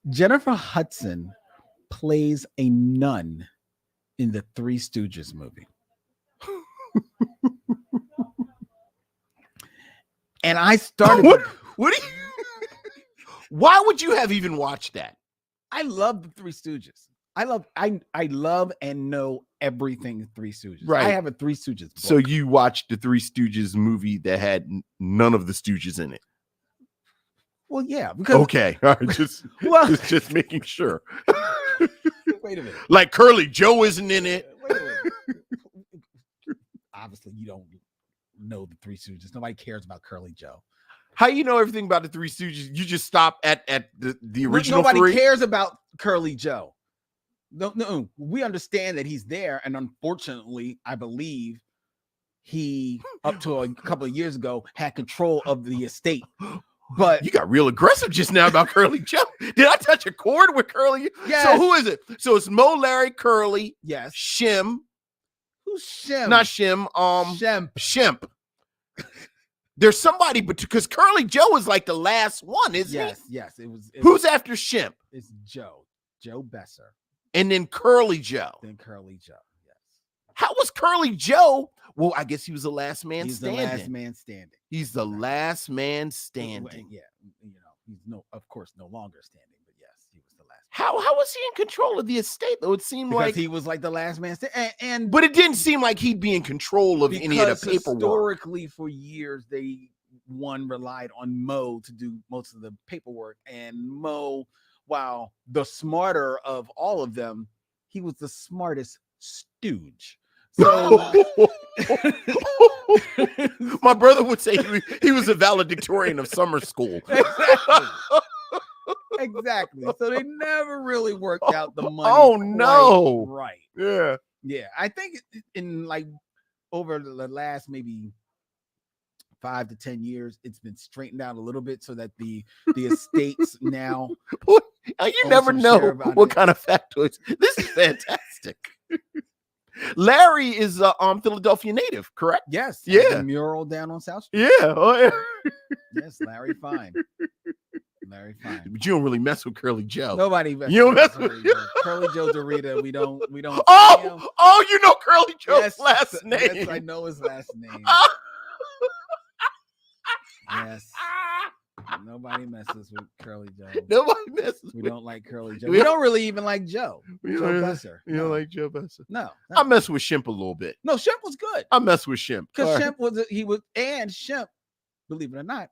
Jennifer Hudson plays a nun in the Three Stooges movie. And I started. What do you? Why would you have even watched that? I love the Three Stooges. I love and know everything Three Stooges. Right. I have a Three Stooges book. So you watched the Three Stooges movie that had none of the Stooges in it. Well, yeah, because Okay, all right, just making sure. wait a minute. Like Curly Joe isn't in it. Wait a minute. Obviously, you don't know the Three Stooges. Nobody cares about Curly Joe. How you know everything about the Three Stooges? You just stop at the original Nobody three? cares about Curly Joe. No, we understand that he's there, and unfortunately, I believe he, up to a couple of years ago, had control of the estate. But You got real aggressive just now about Curly Joe. Did I touch a chord with Curly? Yes. So who is it? So it's Mo, Larry, Curly, yes, Shim, who's Shem? not Shim, Shem. Shimp. There's somebody, but because Curly Joe is like the last one, isn't Yes, yes. It was. Who's after Shimp? It's Joe Besser, And then Curly Joe. then Curly Joe. Yes, How was Curly Joe? Well, I guess he was the last man he's standing. the last man standing. He's the last man Well, standing. yeah, you know, he's of course, no longer standing, but yes, he was the last. How was he in control of the estate though? It seemed Because like he was like the last man standing, and but it didn't seem like he'd be in control of any of because the paperwork. historically for years they relied on Mo to do most of the paperwork, and Mo, while the smarter of all of them, he was the smartest stooge. So My brother would say he was a valedictorian of summer school. Exactly. Exactly. So they never really worked out the money. Oh, quite no. Right. Yeah. Yeah. I think in like over the last maybe 5 to 10 years, it's been straightened out a little bit so that the estates now You own never some share know about what it. kind of factoids. This is fantastic. Larry is a Philadelphia native, correct? Yes. Yeah. The mural down on South Street. Yeah. Oh, yeah. Yes, Larry Fine. Larry Fine. But you don't really mess with Curly Joe. Nobody messes You don't with mess Curly Joe. Curly Joe Dorita. We don't see him. Oh, you know Curly Joe's last name. Yes, I know his last name. Yes. Nobody messes with Curly Joe. Nobody messes We with. don't like Curly Joe. We don't really even like Joe. You Joe don't- Besser. You don't like Joe Besser. No. I mess with Shemp a little bit. No, Shemp was good. I mess with Shemp. Because All right. Shemp and Shemp, believe it or not,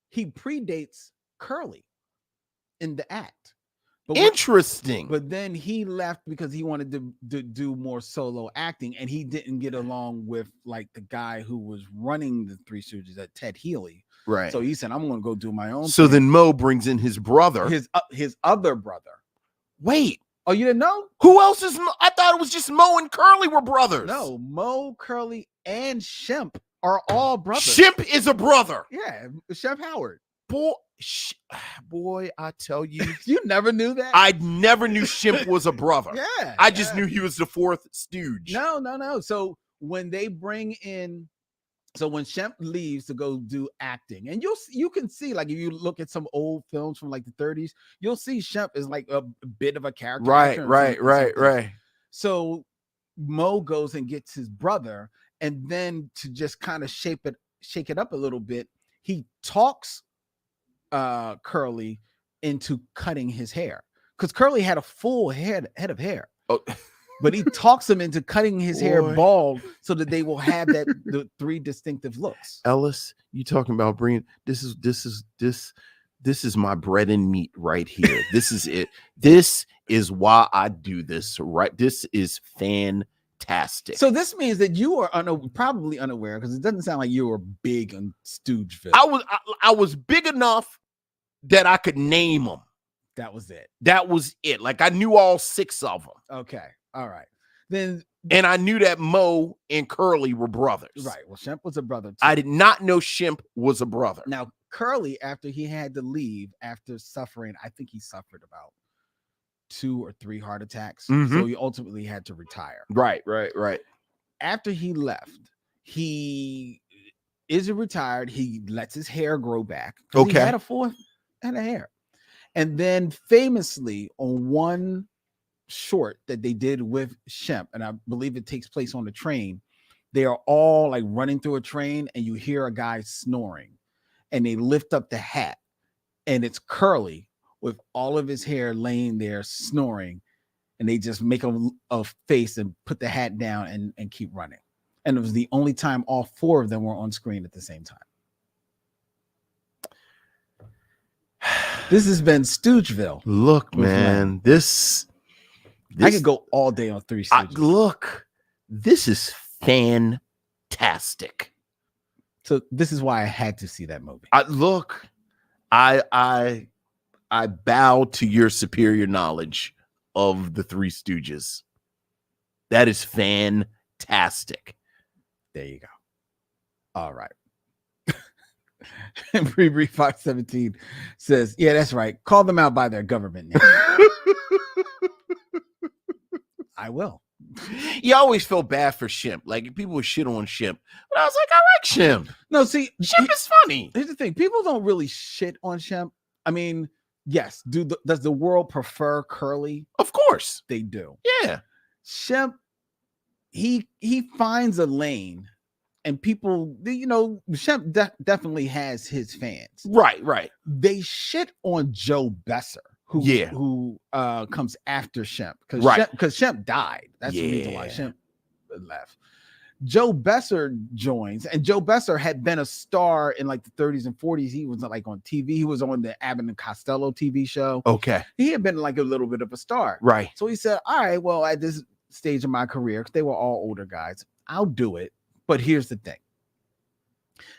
he predates Curly in the act. Interesting. But then he left because he wanted to do more solo acting, and he didn't get along with like the guy who was running the Three Stooges, Ted Healy. Right. So he said, "I'm going to go do my own." So thing. then Mo brings in his brother. his other brother. Wait, Oh, you didn't know? who else is Mo? I thought it was just Mo and Curly were brothers. No, Mo, Curly, and Shemp are all brothers. Shemp is a brother. Yeah, Shemp Howard. Boy, I tell you, You never knew that? I never knew Shemp was a brother. Yeah. I just knew he was the fourth stooge. No. So when they bring in, so when Shemp leaves to go do acting, and you can see, like if you look at some old films from like the 30s, you'll see Shemp is like a bit of a character. Right. actor and something. So Mo goes and gets his brother, and then to just kind of shake it up a little bit, he talks Curly into cutting his hair, because Curly had a full head of hair. Oh. But he talks him into cutting his hair Boy. bald so that they will have the three distinctive looks. Ellis, you talking about bringing this is my bread and meat right here. This is it. This is why I do this, right? This is fantastic. So this means that you are probably unaware, because it doesn't sound like you were big on Stoogeville. I was big enough that I could name them. That was it. That was it. Like I knew all 6 of them. Okay. All right. Then And I knew that Mo and Curly were brothers. right. Well, Shemp was a brother too. I did not know Shemp was a brother. Now, Curly, after he had to leave after suffering, I think he suffered about 2 or 3 heart attacks. So Mhm. he ultimately had to retire. Right. After he left, he is retired. He lets his hair grow back. 'Cause he Okay. had a full head of hair. And then famously on one short that they did with Shemp, and I believe it takes place on the train, they are all like running through a train, and you hear a guy snoring, and they lift up the hat, and it's Curly with all of his hair laying there snoring, and they just make a face and put the hat down and keep running. And it was the only time all 4 of them were on screen at the same time. This has been Stoogeville. Look, With man, this I could go all day on Three Stooges. look, this is fantastic. So this is why I had to see that movie. I bow to your superior knowledge of the Three Stooges. That is fantastic. There you go. All right. And Bree 517 says, yeah, that's right. Call them out by their government name. I will. You always felt bad for Shemp. Like people would shit on Shemp. But I was like, I like Shemp. No, see, Shemp is funny. here's the thing. People don't really shit on Shemp. I mean, yes, does the world prefer Curly? Of course. They do. Yeah. Shemp, he finds a lane, and people, Shemp definitely has his fans. Right. They shit on Joe Besser, who comes after Shemp, because Shemp died. That's the reason why Shemp left. Joe Besser joins, and Joe Besser had been a star in like the 30s and 40s. He was like on TV. He was on the Abbott and Costello TV show. Okay. He had been like a little bit of a star. Right. So he said, all right, well, at this stage of my career, because they were all older guys, I'll do it. But here's the thing.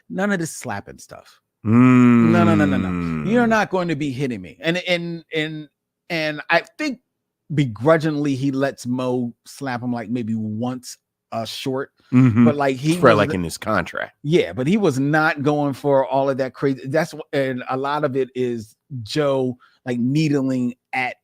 None of this slapping stuff. No. You're not going to be hitting me. And I think begrudgingly he lets Mo slap him like maybe once short, but like he for was like in his contract. Yeah, but he was not going for all of that crazy. And a lot of it is Joe like needling at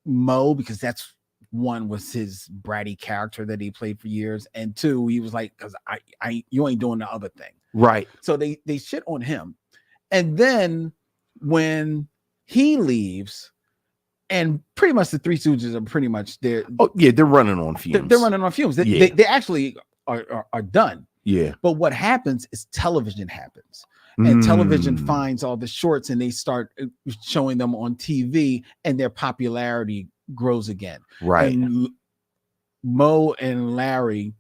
Mo because that's one was his bratty character that he played for years, and two, he was like, because I you ain't doing the other thing, right? So they shit on him, and then when he leaves, and pretty much the Three Stooges are pretty much there. Oh yeah, they're running on fumes. They're running on fumes. They actually are done. Yeah. But what happens is television happens. And television finds all the shorts and they start showing them on TV and their popularity grows again. Right. And Mo and Larry,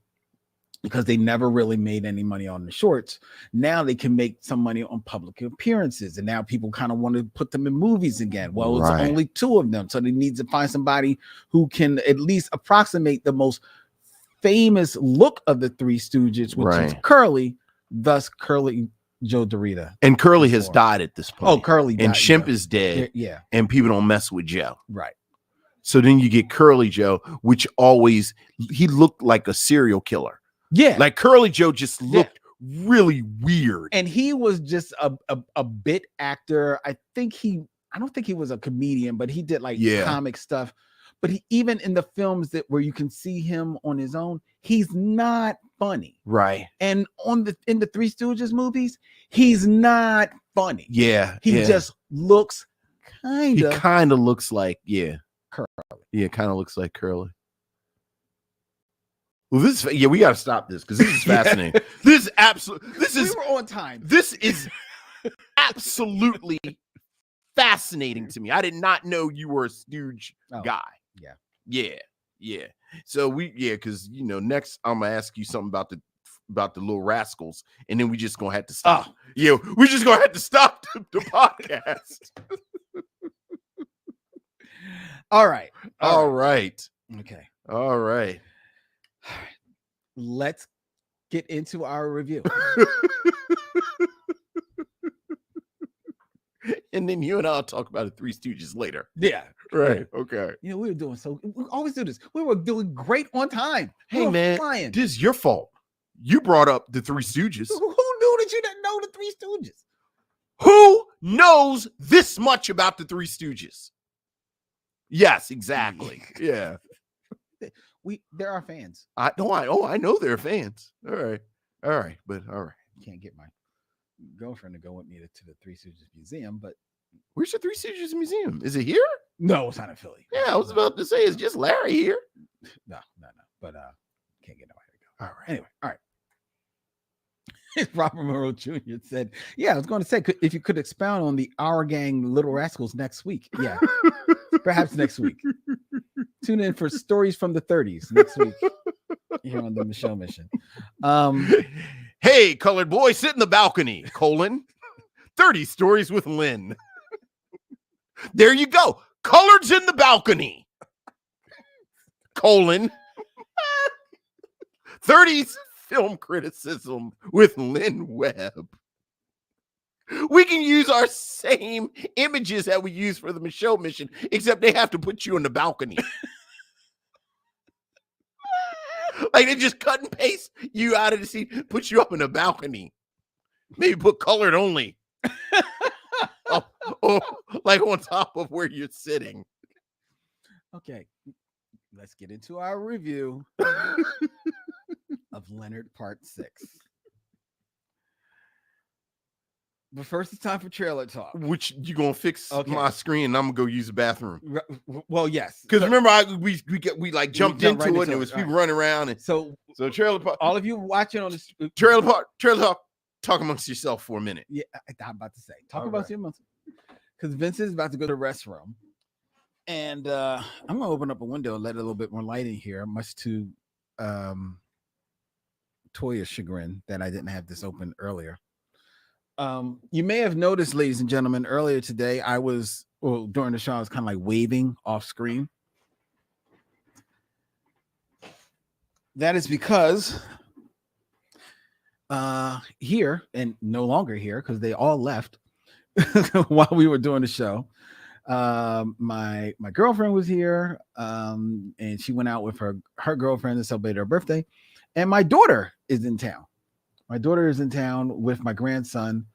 because they never really made any money on the shorts, now they can make some money on public appearances. And now people kind of want to put them in movies again. Well, it's only two of them. So they need to find somebody who can at least approximate the most famous look of the Three Stooges, which is Curly, thus Curly Joe Dorita. And Curly has died at this point. Oh, Curly died. And Shemp is dead. Yeah. And people don't mess with Joe. Right. So then you get Curly Joe, which he looked like a serial killer. Yeah. Like Curly Joe just looked really weird. And he was just a bit actor. I don't think he was a comedian, but he did like comic stuff. But even in the films where you can see him on his own, he's not funny. Right. And in the Three Stooges movies, he's not funny. Yeah. He just looks He kind of looks like, Curly. Yeah, kind of looks like Curly. Well, we got to stop this because this is fascinating. We were on time. This is absolutely fascinating to me. I did not know you were a Stooge guy. Yeah. So because next I'm gonna ask you something about the Little Rascals, and then we just gonna have to stop. We just gonna have to stop the podcast. All right. Okay. All right. Let's get into our review. And then you and I'll talk about the Three Stooges later. Yeah. Right. Okay. We always do this. We were doing great on time. Hey, man, this is your fault. You brought up the Three Stooges. Who knew that you didn't know the Three Stooges? Who knows this much about the Three Stooges? Yes, exactly. Yeah. There are fans. I know they're fans. All right. But all right. Can't get my girlfriend to go with me to the Three Stooges Museum, but where's the Three Stooges Museum? Is it here? No, it's not in Philly. Yeah, I was about to say it's just Larry here. No. But can't get nowhere to go. All right. Anyway, all right. Robert Monroe Jr. said, I was going to say, if you could expound on the Our Gang Little Rascals next week. Yeah. Perhaps next week. Tune in for Stories from the 30s next week here on the Michelle Mission. Hey, colored boy, sit in the balcony, 30 stories with Lynn. There you go. Coloreds in the balcony, 30 film criticism with Lynn Webb. We can use our same images that we use for the Michelle Mission, except they have to put you in the balcony. Like they just cut and paste you out of the scene, put you up in a balcony. Maybe put colored only. Like on top of where you're sitting. Okay. Let's get into our review of Leonard Part 6. But first, it's time for trailer talk. Which you gonna fix my screen, and I'm gonna go use the bathroom. Well, yes, because remember, we jumped into it, and it was people running around, and so trailer park. All of you watching on the trailer talk. Talk amongst yourself for a minute. Yeah, I'm about to say about your month because Vince is about to go to the restroom, and I'm gonna open up a window and let a little bit more light in here, much to Toya's chagrin that I didn't have this open earlier. You may have noticed, ladies and gentlemen, earlier today, during the show, I was kind of like waving off screen. That is because here and no longer here because they all left while we were doing the show. My girlfriend was here, and she went out with her girlfriend to celebrate her birthday, and my daughter is in town. My daughter is in town with my grandson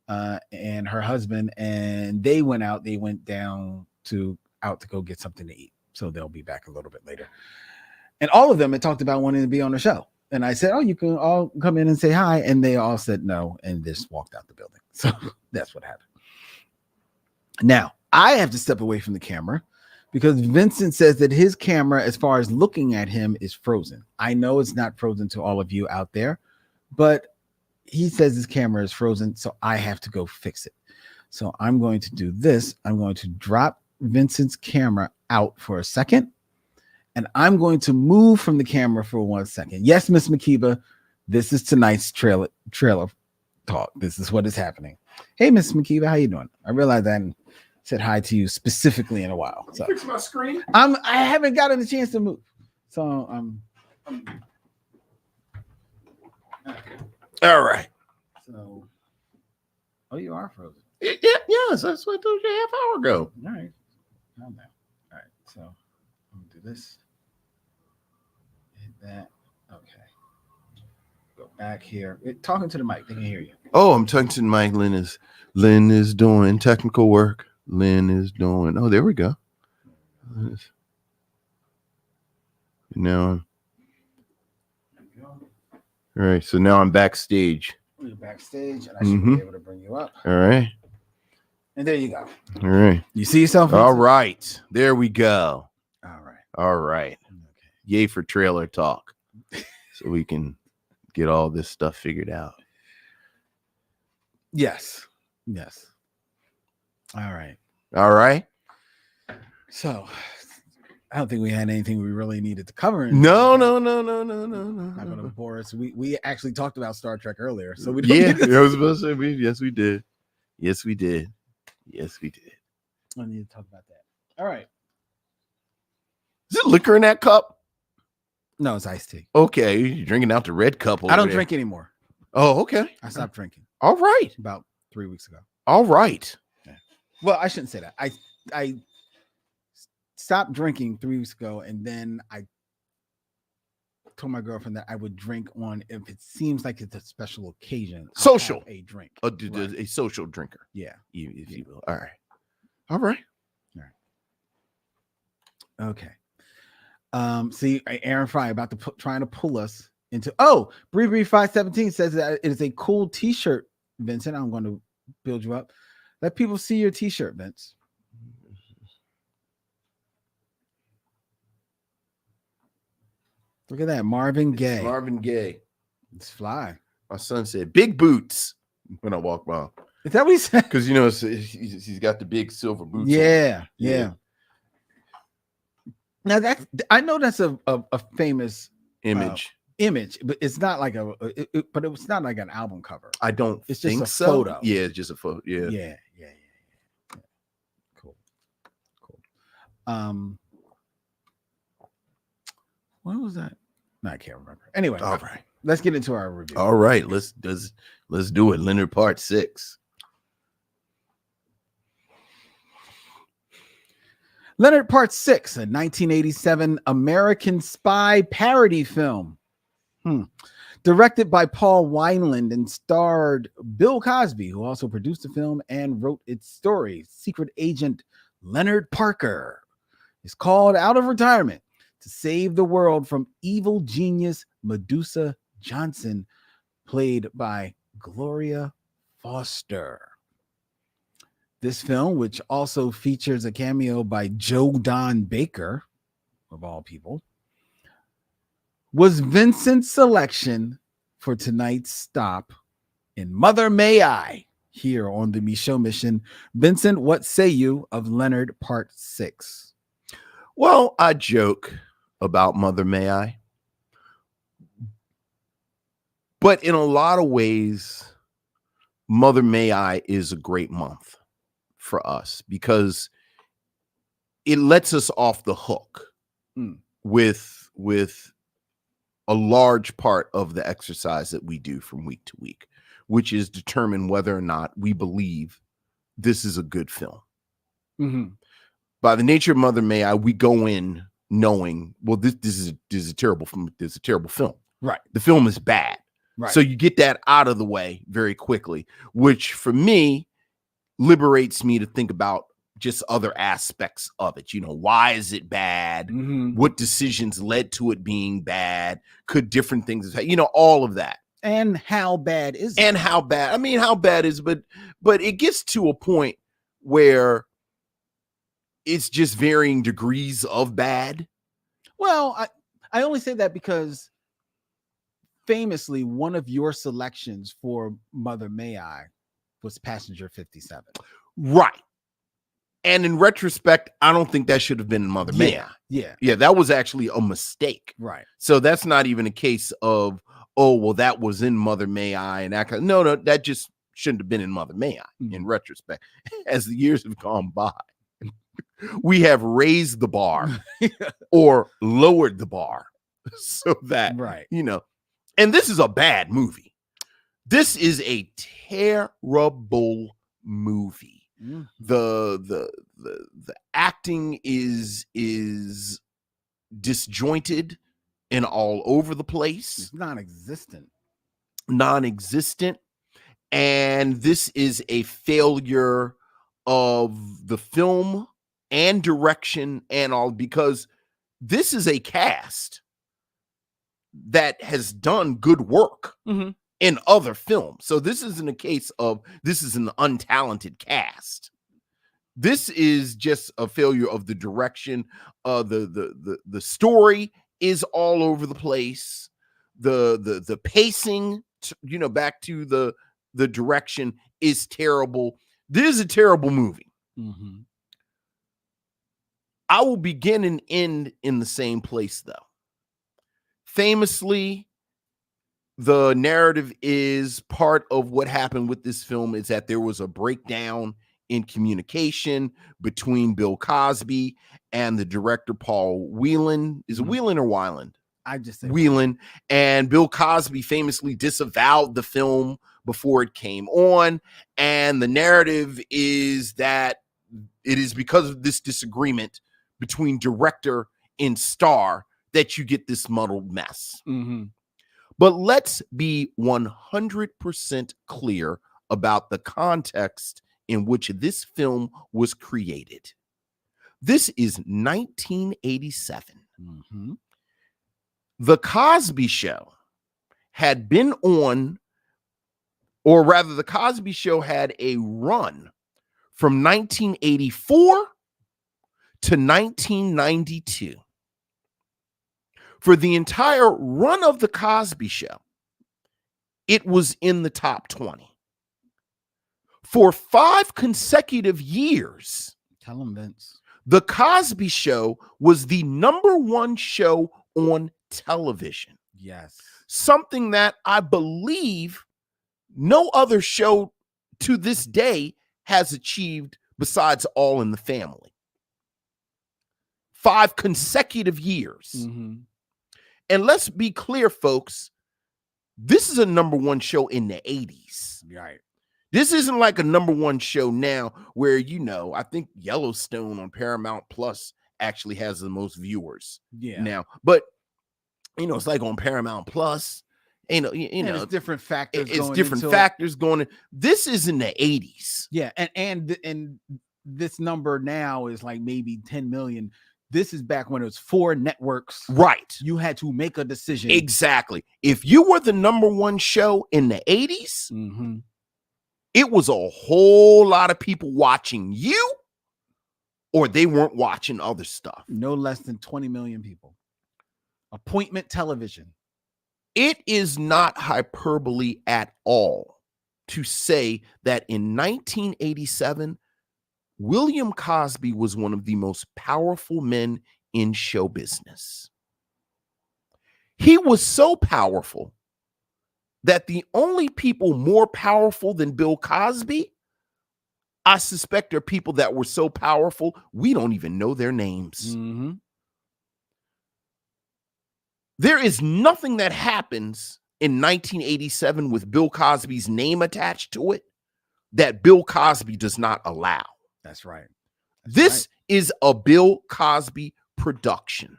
and her husband, and they went out. They went down to go get something to eat, so they'll be back a little bit later. And all of them had talked about wanting to be on the show, and I said, "Oh, you can all come in and say hi," and they all said no, and just walked out the building. So that's what happened. Now I have to step away from the camera because Vincent says that his camera, as far as looking at him, is frozen. I know it's not frozen to all of you out there, but he says his camera is frozen, so I have to go fix it. So I'm going to do this. I'm going to drop Vincent's camera out for a second, and I'm going to move from the camera for 1 second. Yes, Miss Makiba, this is tonight's trailer talk. This is what is happening. Hey, Miss Makiba, how you doing? I realized I hadn't said hi to you specifically in a while. So Fix my screen. I haven't gotten a chance to move. So All right. so oh, you are frozen. Yes, that's what I told you a half hour ago. All right. Calm down. All right. So I'm gonna do this. Hit that. Okay. Go back here. Talking to the mic, they can hear you. Oh, I'm talking to Mike. Lynn is doing technical work. Lynn is doing. Oh, there we go. Now, all right. So now I'm backstage. You're backstage, and I should be able to bring you up. All right. And there you go. All right. You see yourself? All right. There we go. All right. All right. Okay. Yay for trailer talk. So we can get all this stuff figured out. Yes. Yes. All right. All right. So I don't think we had anything we really needed to cover. No. Not going to bore us. We actually talked about Star Trek earlier, so we don't need I was supposed to say yes, we did. Yes, we did. Yes, we did. I need to talk about that. All right. Is it liquor in that cup? No, it's iced tea. Okay, you're drinking out the red cup. I don't there. drink anymore. Oh, okay. I stopped drinking All right. about 3 weeks ago. All right. Well, I shouldn't say that. I stopped drinking 3 weeks ago, and then I told my girlfriend that I would drink on if it seems like it's a special occasion. I'll Social. have a drink. A social drinker. Yeah. If you will. All right. All right. Okay. See, Aaron Fry about to trying to pull us into. Bree 517 says that it is a cool T-shirt, Vincent. I'm going to build you up. Let people see your T-shirt, Vince. Look at that, Marvin Gaye. Marvin Gaye. It's fly. My son said big boots when I walk by. Is that what he said? Because he's got the big silver boots. Yeah. Now I know that's a famous image, but it's not like but it's not like an album cover. I don't. It's think just a so. photo. Yeah, it's just a photo. Yeah. Yeah. Cool. What was that? No, I can't remember. Anyway, All right. Let's get into our review. All right. Let's do it. Leonard Part 6. Leonard Part 6, a 1987 American spy parody film. Directed by Paul Wineland and starred Bill Cosby, who also produced the film and wrote its story. Secret agent Leonard Parker is called out of retirement to save the world from evil genius Medusa Johnson, played by Gloria Foster. This film, which also features a cameo by Joe Don Baker, of all people, was Vincent's selection for tonight's stop in Mother May I here on the Michaud Mission. Vincent, what say you of Leonard Part 6? Well, I joke about Mother May I, but in a lot of ways, Mother May I is a great month for us because it lets us off the hook with a large part of the exercise that we do from week to week, which is determine whether or not we believe this is a good film. Mm-hmm. By the nature of Mother May I, we go in knowing, well, this is a terrible film. This is a terrible film. Right. The film is bad. Right. So you get that out of the way very quickly, which for me liberates me to think about just other aspects of it. You know, why is it bad? Mm-hmm. What decisions led to it being bad? Could different things have, you know, all of that. And how bad is it? And how bad? I mean, how bad is, but it gets to a point where it's just varying degrees of bad. Well, I only say that because famously one of your selections for Mother May I was Passenger 57. Right. And in retrospect, I don't think that should have been Mother May I. Yeah. That was actually a mistake. Right. So that's not even a case of, oh, well, that was in Mother May I. And that no, that just shouldn't have been in Mother May I in retrospect. As the years have gone by, we have raised the bar or lowered the bar so that, right. you know, and this is a bad movie. This is a terrible movie. Mm. The acting is disjointed and all over the place. It's non-existent. And this is a failure of the film and direction and all, because this is a cast that has done good work in other films. So this isn't a case of this is an untalented cast. This is just a failure of the direction. The story is all over the place. The pacing, you know, back to the direction is terrible. This is a terrible movie. Mm-hmm. I will begin and end in the same place, though. Famously, the narrative is part of what happened with this film is that there was a breakdown in communication between Bill Cosby and the director Paul Whelan. Is it Whelan or Weiland? I just say Whelan. And Bill Cosby famously disavowed the film before it came on. And the narrative is that it is because of this disagreement between director and star that you get this muddled mess. Mm-hmm. But let's be 100% clear about the context in which this film was created. This is 1987. Mm-hmm. The Cosby Show had been on, or rather, The Cosby Show had a run from 1984 to 1992. For the entire run of The Cosby Show, it was in the top 20. For 5 consecutive years, tell him, Vince, The Cosby Show was the #1 show on television. Yes. Something that I believe no other show to this day has achieved besides All in the Family. 5 consecutive years. Mm-hmm. And let's be clear, folks, this is a #1 show in the 80s. Right. This isn't like a #1 show now where, you know, I think Yellowstone on Paramount Plus actually has the most viewers now. But, you know, it's like on Paramount Plus, you know, it's different factors. It's different factors going in. This is in the 80s. Yeah. And this number now is like maybe 10 million. This is back when it was 4 networks. Right. You had to make a decision. Exactly. If you were the #1 show in the 80s, mm-hmm. it was a whole lot of people watching you, or they weren't watching other stuff. No less than 20 million people. Appointment television. It is not hyperbole at all to say that in 1987, William Cosby was one of the most powerful men in show business. He was so powerful that the only people more powerful than Bill Cosby, I suspect, are people that were so powerful we don't even know their names. Mm-hmm. There is nothing that happens in 1987 with Bill Cosby's name attached to it that Bill Cosby does not allow. That's right. This is a Bill Cosby production.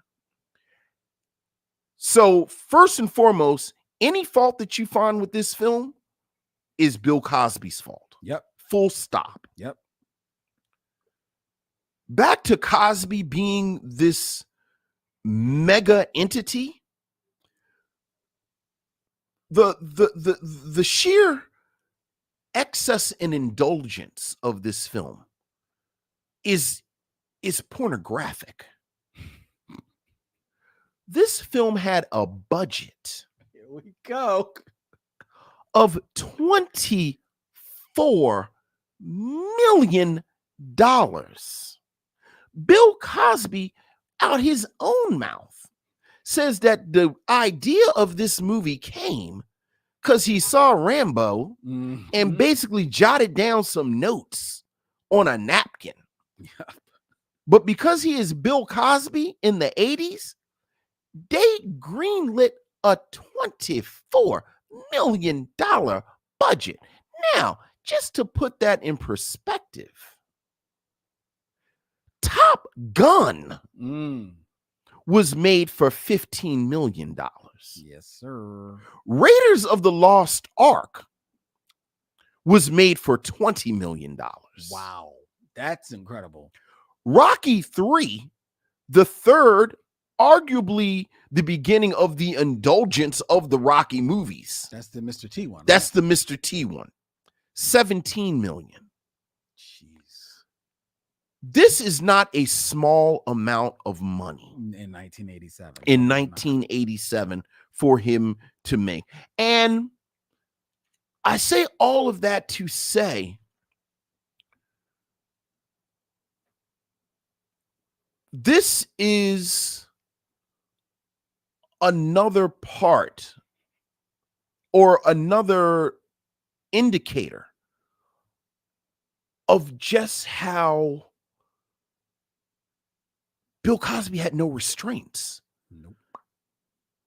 So, first and foremost, any fault that you find with this film is Bill Cosby's fault. Yep. Full stop. Yep. Back to Cosby being this mega entity. The sheer excess and indulgence of this film is pornographic. This film had a budget Here we go. of $24 million. Bill Cosby, out his own mouth, says that the idea of this movie came because he saw Rambo and basically jotted down some notes on a napkin. Yep. But because he is Bill Cosby in the 80s, they greenlit a $24 million budget. Now, just to put that in perspective, Top Gun was made for $15 million. Yes, sir. Raiders of the Lost Ark was made for $20 million. Wow. That's incredible. Rocky 3, the third, arguably the beginning of the indulgence of the Rocky movies. That's the Mr. T one. That's the Mr. T one. $17 million. Jeez. This is not a small amount of money In 1987. in 1987 for him to make. And I say all of that to say this is another part or another indicator of just how Bill Cosby had no restraints. Nope.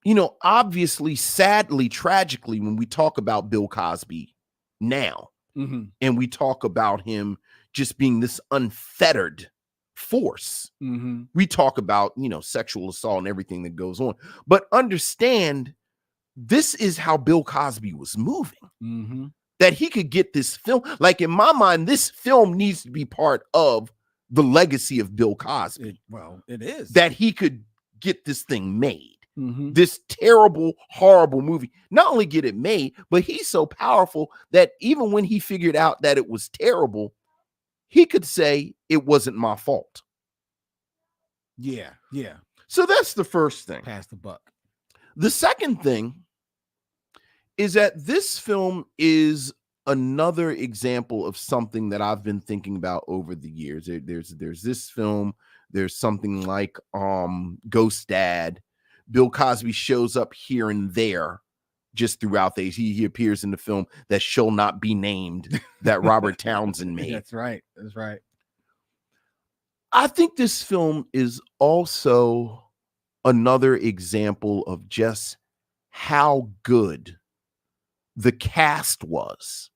You know, obviously, sadly, tragically, when we talk about Bill Cosby now, and we talk about him just being this unfettered force, we talk about, you know, sexual assault and everything that goes on. But understand, this is how Bill Cosby was moving. That he could get this film. Like, in my mind, this film needs to be part of the legacy of Bill Cosby. It is. That he could get this thing made. This terrible, horrible movie. Not only get it made, but he's so powerful that even when he figured out that it was terrible, he could say it wasn't my fault. Yeah. So that's the first thing. Pass the buck. The second thing is that this film is another example of something that I've been thinking about over the years. There's this film. There's something like Ghost Dad. Bill Cosby shows up here and there just throughout these. He appears in the film that shall not be named that Robert Townsend made. That's right. That's right. I think this film is also another example of just how good the cast was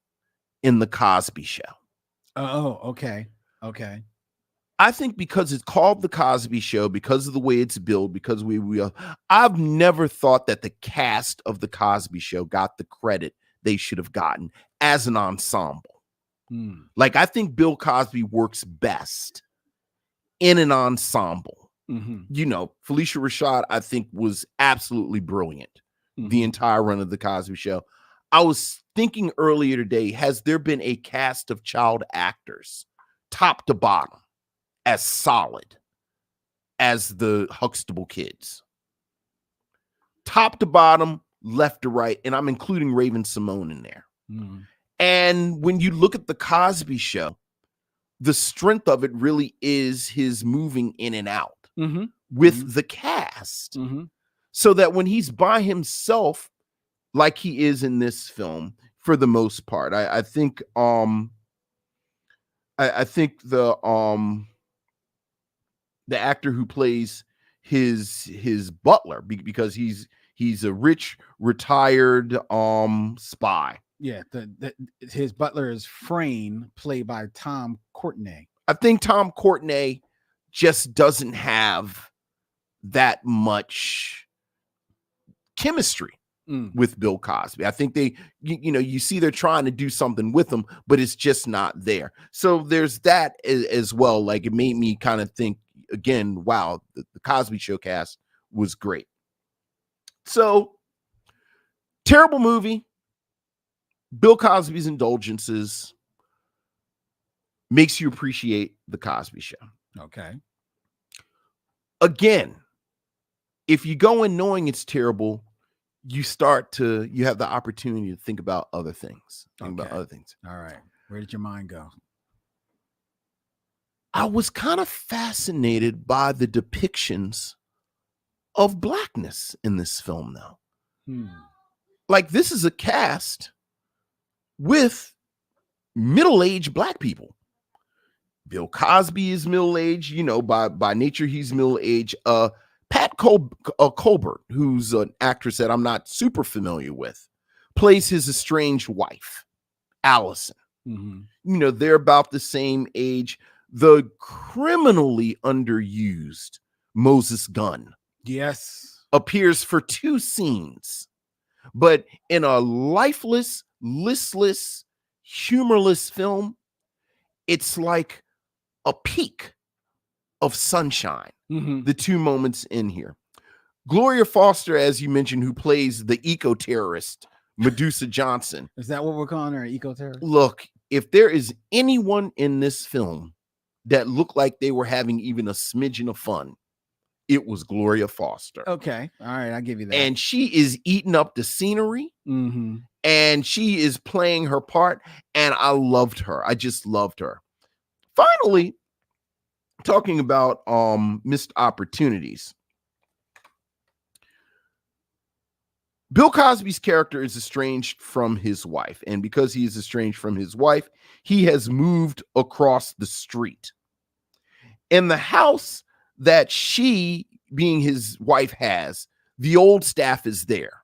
in the Cosby Show. Oh, okay. Okay. I think because it's called the Cosby Show, because of the way it's built, because I've never thought that the cast of the Cosby Show got the credit they should have gotten as an ensemble. Like, I think Bill Cosby works best in an ensemble. You know, Felicia Rashad, I think, was absolutely brilliant the entire run of the Cosby Show. I was thinking earlier today, has there been a cast of child actors, top to bottom, as solid as the Huxtable kids? Top to bottom, left to right, and I'm including Raven Simone in there. And when you look at the Cosby Show, the strength of it really is his moving in and out with the cast. So that when he's by himself, like he is in this film, for the most part, I think I think the actor who plays his butler because he's a rich retired spy. Yeah, his butler is Frayne, played by Tom Courtenay. I think Tom Courtenay just doesn't have that much chemistry with Bill Cosby. I think you see they're trying to do something with him, but it's just not there. So there's that as well. Like, it made me kind of think again, wow, the Cosby Show cast was great. So, terrible movie. Bill Cosby's indulgences makes you appreciate the Cosby Show. Okay. Again, if you go in knowing it's terrible, you have the opportunity to think about other things. All right. Where did your mind go? I was kind of fascinated by the depictions of blackness in this film, though. Like, this is a cast with middle-aged black people. Bill Cosby is middle-aged, by nature he's middle-aged. Pat Colbert, who's an actress that I'm not super familiar with, plays his estranged wife, Allison. They're about the same age. The criminally underused Moses Gunn, yes, appears for 2 scenes, but in a lifeless, listless, humorless film, it's like a peak of sunshine. The 2 moments in here. Gloria Foster, as you mentioned, who plays the eco-terrorist Medusa Johnson. Is that what we're calling her, eco-terrorist? Look, if there is anyone in this film that looked like they were having even a smidgen of fun, it was Gloria Foster. Okay. All right. I'll give you that. And she is eating up the scenery. And she is playing her part. And I loved her. I just loved her. Finally, talking about missed opportunities. Bill Cosby's character is estranged from his wife. And because he is estranged from his wife, he has moved across the street. In the house that she, being his wife, has, the old staff is there,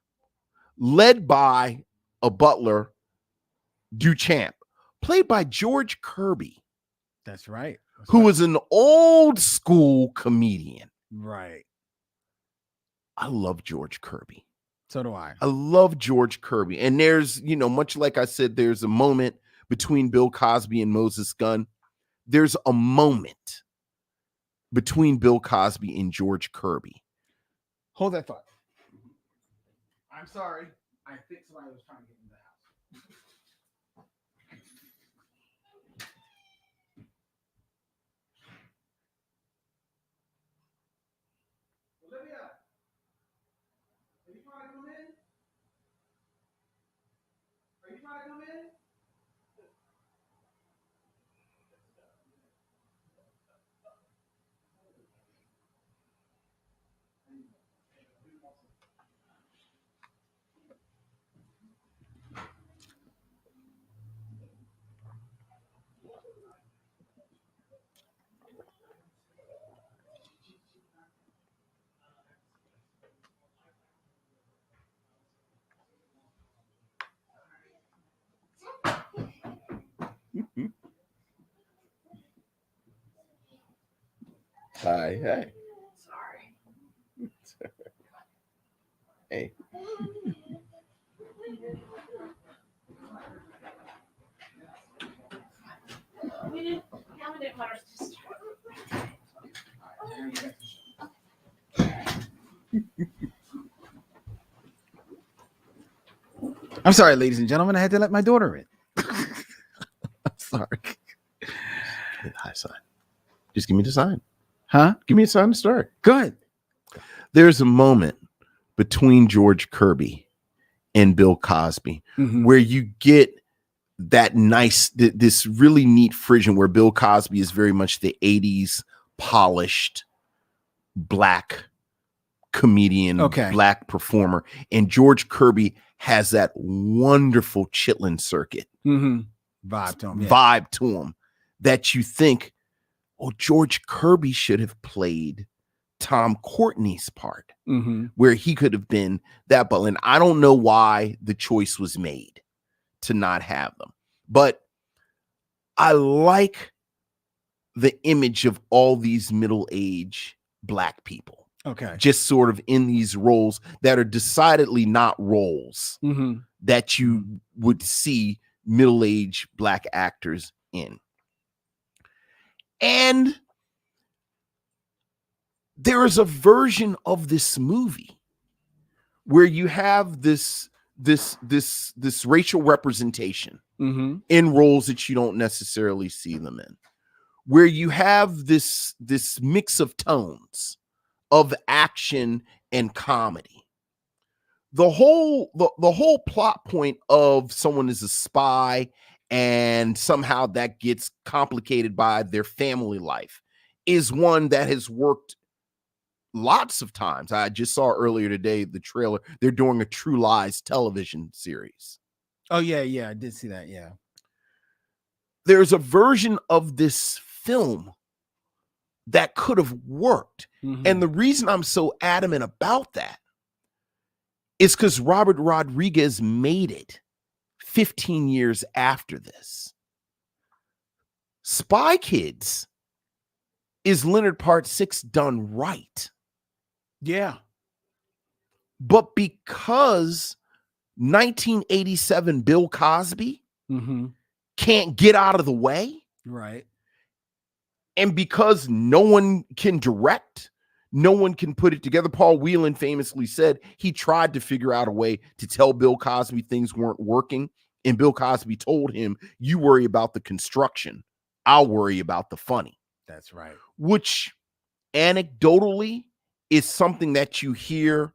led by a butler, Duchamp, played by George Kirby. That's right. Who was an old school comedian. Right. I love George Kirby. So do I. I love George Kirby. And there's, much like I said, there's a moment between Bill Cosby and Moses Gunn. There's a moment between Bill Cosby and George Kirby. Hold that thought. I'm sorry. I think somebody was trying to get in the house. Olivia, are you trying to come in? Are you trying to come in? Hi. Sorry. Hey. We didn't want us to I'm sorry, ladies and gentlemen. I had to let my daughter in. I'm sorry. Give me the high sign. Just give me the sign. Huh? Give me a sign to start. Good. There's a moment between George Kirby and Bill Cosby where you get that this really neat frisson where Bill Cosby is very much the 80s polished black comedian, black performer. And George Kirby has that wonderful Chitlin circuit vibe to him that you think, oh, George Kirby should have played Tom Courtney's part, Mm-hmm. where he could have been that butler. And I don't know why the choice was made to not have them, but I like the image of all these middle-aged Black people Okay. just sort of in these roles that are decidedly not roles Mm-hmm. that you would see middle-aged Black actors in. And there is a version of this movie where you have this racial representation Mm-hmm. in roles that you don't necessarily see them in, where you have this mix of tones of action and comedy. The whole plot point of someone is a spy and somehow that gets complicated by their family life is one that has worked lots of times. I just saw earlier today the trailer. They're doing a True Lies television series. Oh yeah, I did see that. Yeah. There's a version of this film that could have worked. Mm-hmm. And the reason I'm so adamant about that is because Robert Rodriguez made it 15 years after this. Spy Kids is Leonard Part 6 done right. Yeah. But because 1987 Bill Cosby Mm-hmm. can't get out of the way, Right. and because no one can direct, no one can put it together. Paul Whelan famously said he tried to figure out a way to tell Bill Cosby things weren't working. And Bill Cosby told him, you worry about the construction, I'll worry about the funny. That's right. Which anecdotally is something that you hear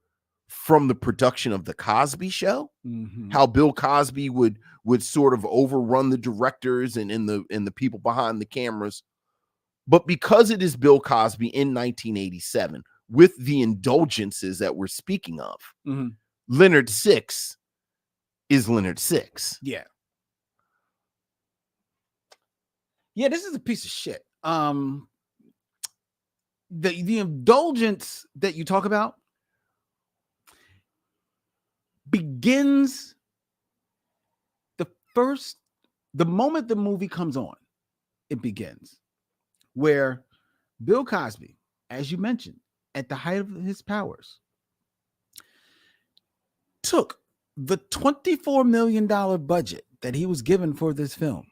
from the production of the Cosby Show. Mm-hmm. How Bill Cosby would sort of overrun the directors and the people behind the cameras. But because it is Bill Cosby in 1987, with the indulgences that we're speaking of, Mm-hmm. Leonard 6 is Leonard 6. Yeah. Yeah, this is a piece of shit. The indulgence that you talk about begins the moment the movie comes on, it begins where Bill Cosby, as you mentioned, at the height of his powers, took the $24 million budget that he was given for this film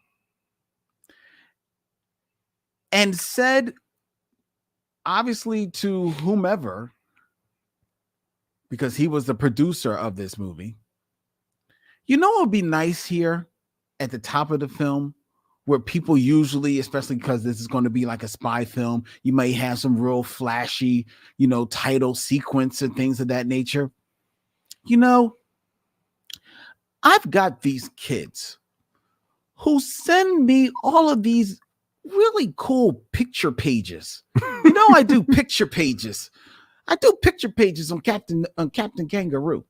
and said, obviously to whomever, because he was the producer of this movie, you know, it would be nice here at the top of the film where people usually, especially because this is going to be like a spy film, you may have some real flashy, you know, title sequence and things of that nature. You know, I've got these kids who send me all of these really cool picture pages. You know, I do picture pages. I do picture pages on Captain Kangaroo.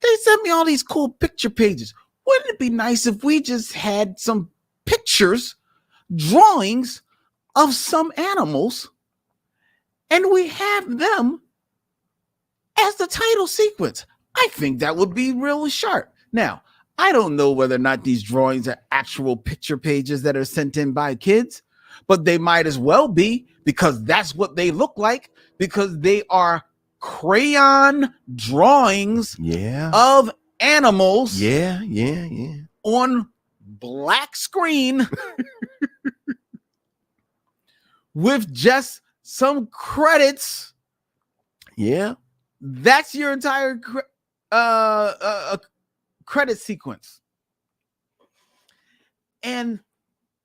They sent me all these cool picture pages. Wouldn't it be nice if we just had some pictures, drawings of some animals, and we have them as the title sequence? I think that would be really sharp. Now, I don't know whether or not these drawings are actual picture pages that are sent in by kids, but they might as well be, because that's what they look like, because they are crayon drawings of animals on black screen with just some credits. That's your entire credit sequence. And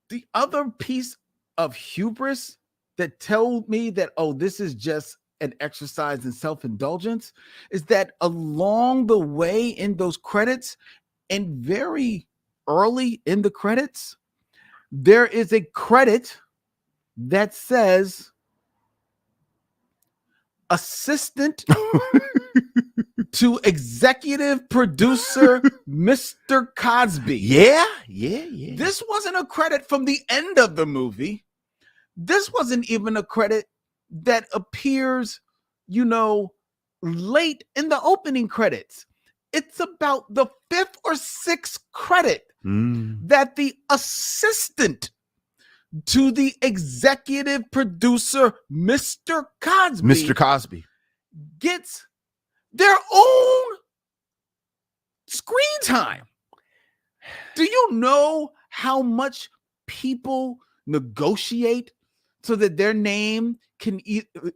the other piece of hubris that told me that, oh, this is just an exercise in self-indulgence, is that along the way in those credits, and very early in the credits, there is a credit that says assistant to executive producer Mr. Cosby. This wasn't a credit from the end of the movie. This wasn't even a credit that appears, late in the opening credits. It's about the 5th or 6th credit that the assistant to the executive producer, Mr. Cosby, gets their own screen time. Do you know how much people negotiate so that their name can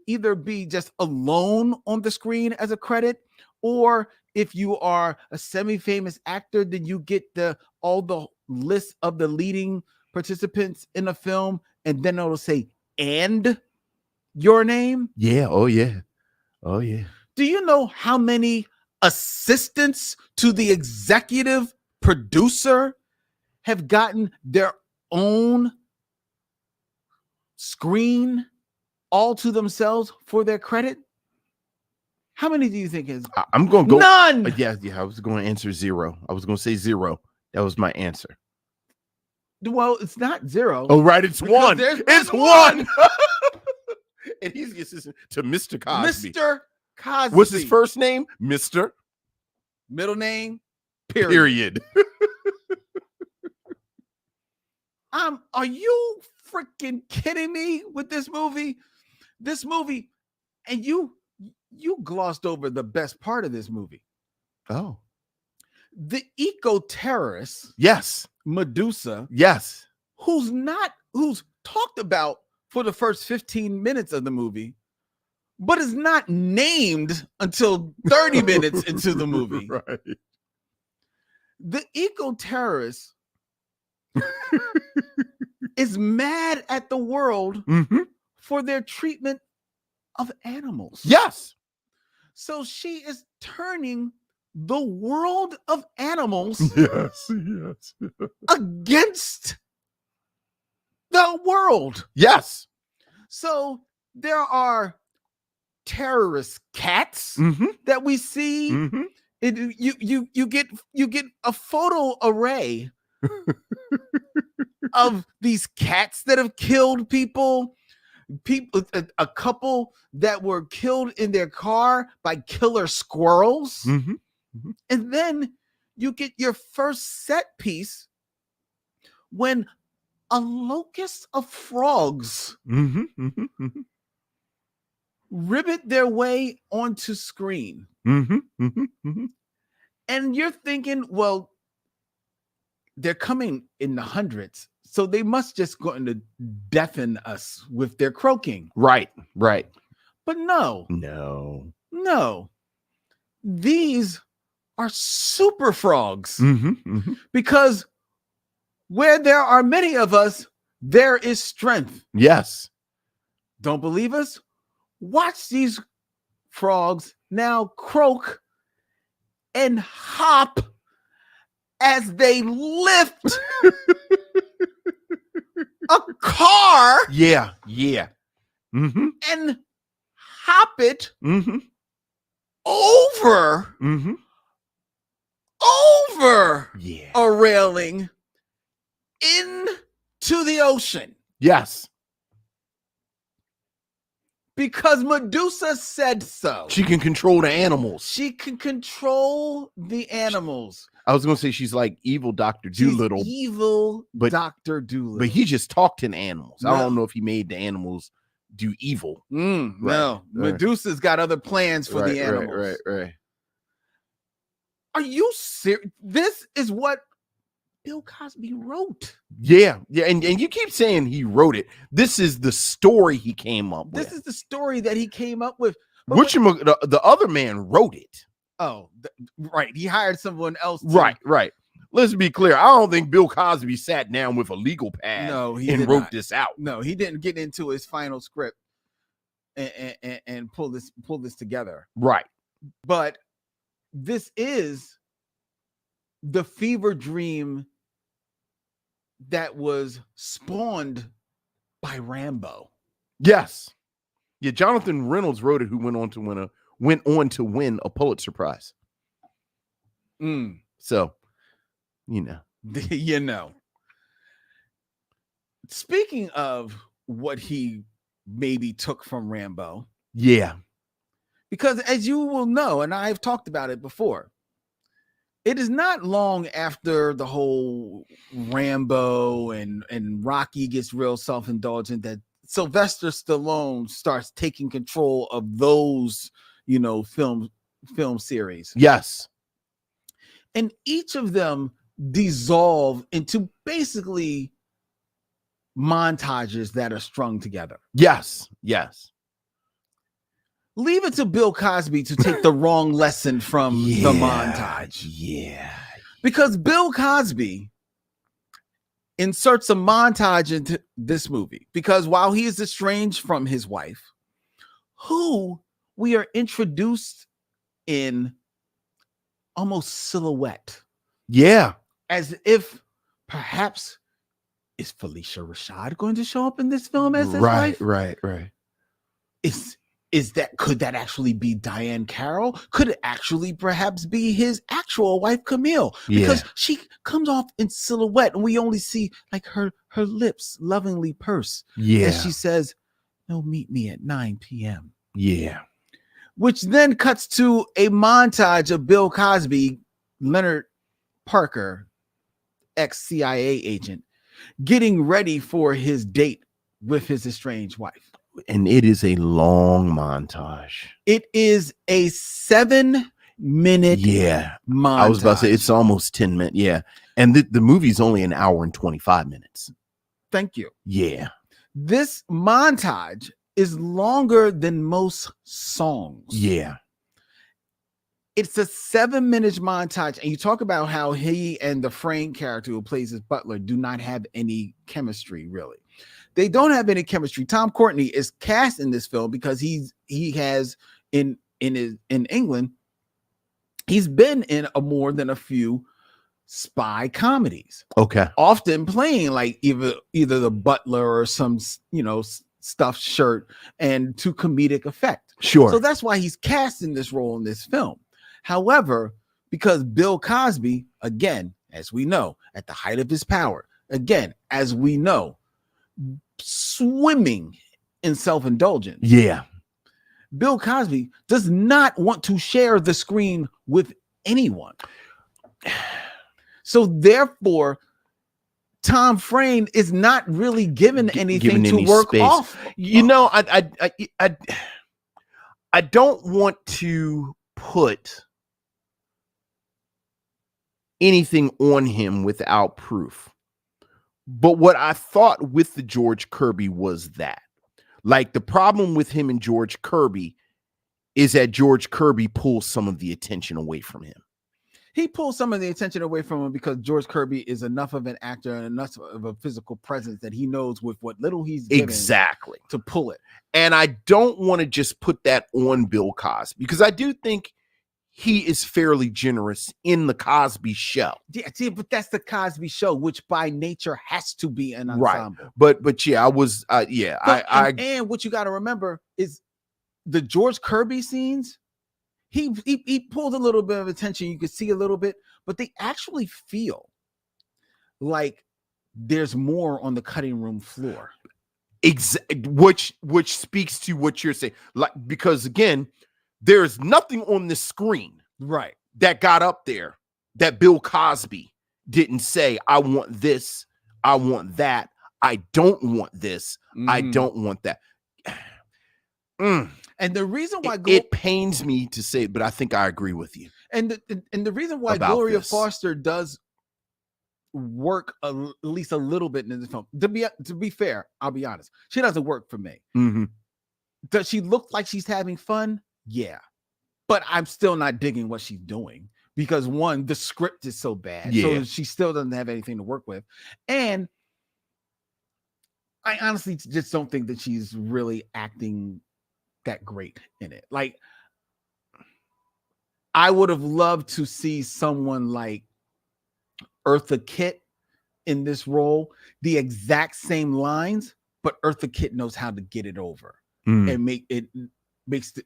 either be just alone on the screen as a credit, or if you are a semi-famous actor, then you get all the list of the leading participants in a film, and then it'll say "and your name"? Yeah. Oh yeah. Oh yeah. Do you know how many assistants to the executive producer have gotten their own screen all to themselves for their credit? How many do you think is? I'm going to go. None. Yeah. I was going to answer 0. I was going to say 0. That was my answer. Well, it's not 0. Oh, right. It's 1. there's It's one. 1. And he's the assistant to Mr. Cosby. Mr. Cosby. What's his first name? Mr. Middle name? Period. Period. Are you freaking kidding me with this movie? This movie, and you glossed over the best part of this movie. Oh. The eco-terrorist, Yes. Medusa, Yes. who's talked about for the first 15 minutes of the movie, but is not named until 30 minutes into the movie. Right. The eco-terrorist is mad at the world for their treatment of animals. Yes. So she is turning the world of animals Yes. against the world. Yes. So there are terrorist cats that we see. You get a photo array of these cats that have killed people, a couple that were killed in their car by killer squirrels. And then you get your first set piece when a locust of frogs ribbit their way onto screen. And you're thinking, well, they're coming in the hundreds, so they must just going to deafen us with their croaking. Right. But no. These are super frogs, because where there are many of us, there is strength. Yes. Don't believe us? Watch these frogs now croak and hop as they lift a car. Yeah. And hop it over a railing into the ocean. Yes. Because Medusa said so. She can control the animals. She can control the animals. I was going to say she's like evil Dr. Doolittle. Dr. Doolittle. But he just talked to the animals. No. I don't know if he made the animals do evil. No. Medusa's got other plans for the animals. Right. Are you serious? This is what Bill Cosby wrote. Yeah. And you keep saying he wrote it. This is the story he came up with. This is the story that he came up with. The other man wrote it. Oh, right. He hired someone else. Right. Let's be clear. I don't think Bill Cosby sat down with a legal pad and wrote this out. No, he didn't get into his final script and pull this together. Right. But this is the fever dream that was spawned by Rambo. Yes. Yeah, Jonathan Reynolds wrote it, who went on to win a Pulitzer Prize. So, Speaking of what he maybe took from Rambo. Yeah. Because as you will know, and I've talked about it before, it is not long after the whole Rambo and Rocky gets real self-indulgent that Sylvester Stallone starts taking control of those, film series. Yes. And each of them dissolve into basically montages that are strung together. Yes. Yes. Leave it to Bill Cosby to take the wrong lesson from the montage. Yeah. Because Bill Cosby inserts a montage into this movie. Because while he is estranged from his wife, who we are introduced in almost silhouette, Yeah. as if perhaps is Felicia Rashad going to show up in this film as his wife? Right. Could that actually be Diane Carroll? Could it actually perhaps be his actual wife, Camille? Because she comes off in silhouette and we only see like her lips lovingly purse. Yeah. As she says, "No, meet me at 9 p.m. Yeah. Which then cuts to a montage of Bill Cosby, Leonard Parker, ex-CIA agent, getting ready for his date with his estranged wife. And it is a long montage. It is a 7-minute montage. I was about to say it's almost 10 minutes. Yeah. And the movie's only an hour and 25 minutes. Thank you. Yeah. This montage is longer than most songs. Yeah. It's a 7-minute montage. And you talk about how he and the Frank character who plays his butler do not have any chemistry, really. They don't have any chemistry. Tom Courtney is cast in this film because he has in England, he's been in more than a few spy comedies. Okay. Often playing like either the butler or some stuffed shirt, and to comedic effect. Sure. So that's why he's cast in this role in this film. However, because Bill Cosby, again, as we know, at the height of his power, again, as we know, swimming in self-indulgence. Yeah. Bill Cosby does not want to share the screen with anyone. So therefore, Tom Frame is not really given anything to work space. off. I don't want to put anything on him without proof. But what I thought with the George Kirby was that, like, the problem with him and George Kirby is that George Kirby pulls some of the attention away from him. He pulls some of the attention away from him because George Kirby is enough of an actor and enough of a physical presence that he knows with what little he's given exactly to pull it. And I don't want to just put that on Bill Cosby, because I do think he is fairly generous in the Cosby Show. Yeah, but that's the Cosby Show, which by nature has to be an ensemble. Right. But yeah, I was and what you got to remember is the George Kirby scenes. He pulled a little bit of attention. You could see a little bit, but they actually feel like there's more on the cutting room floor. Which speaks to what you're saying, like, because again, there's nothing on the screen right that got up there that Bill Cosby didn't say, I want this, I want that, I don't want this, I don't want that. And the reason why it pains me to say it, but I think I agree with you. And the reason why Gloria Foster does work at least a little bit in this film, to be fair, I'll be honest, she doesn't work for me. Does she look like she's having fun? Yeah, but I'm still not digging what she's doing because one, the script is so bad, so she still doesn't have anything to work with, and I honestly just don't think that she's really acting that great in it. Like, I would have loved to see someone like Eartha Kitt in this role, the exact same lines, but Eartha Kitt knows how to get it over and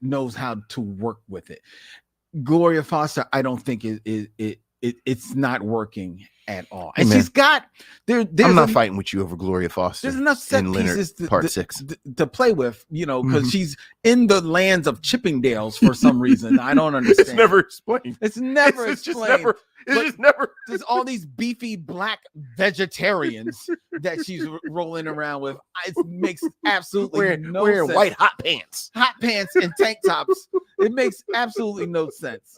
knows how to work with it. Gloria Foster, I don't think it it's not working at all. Hey, And man. she's got there's I'm not en- fighting with you over Gloria Foster. there's enough set in Leonard pieces Part 6. to play with, because Mhm. she's in the lands of Chippendales for some reason. I don't understand. It's never explained. It's never It's just explained. never. It's But- just never. There's all these beefy black vegetarians that she's rolling around with. It makes absolutely Wearing no sense. white hot pants. Hot pants and tank tops. It makes absolutely no sense.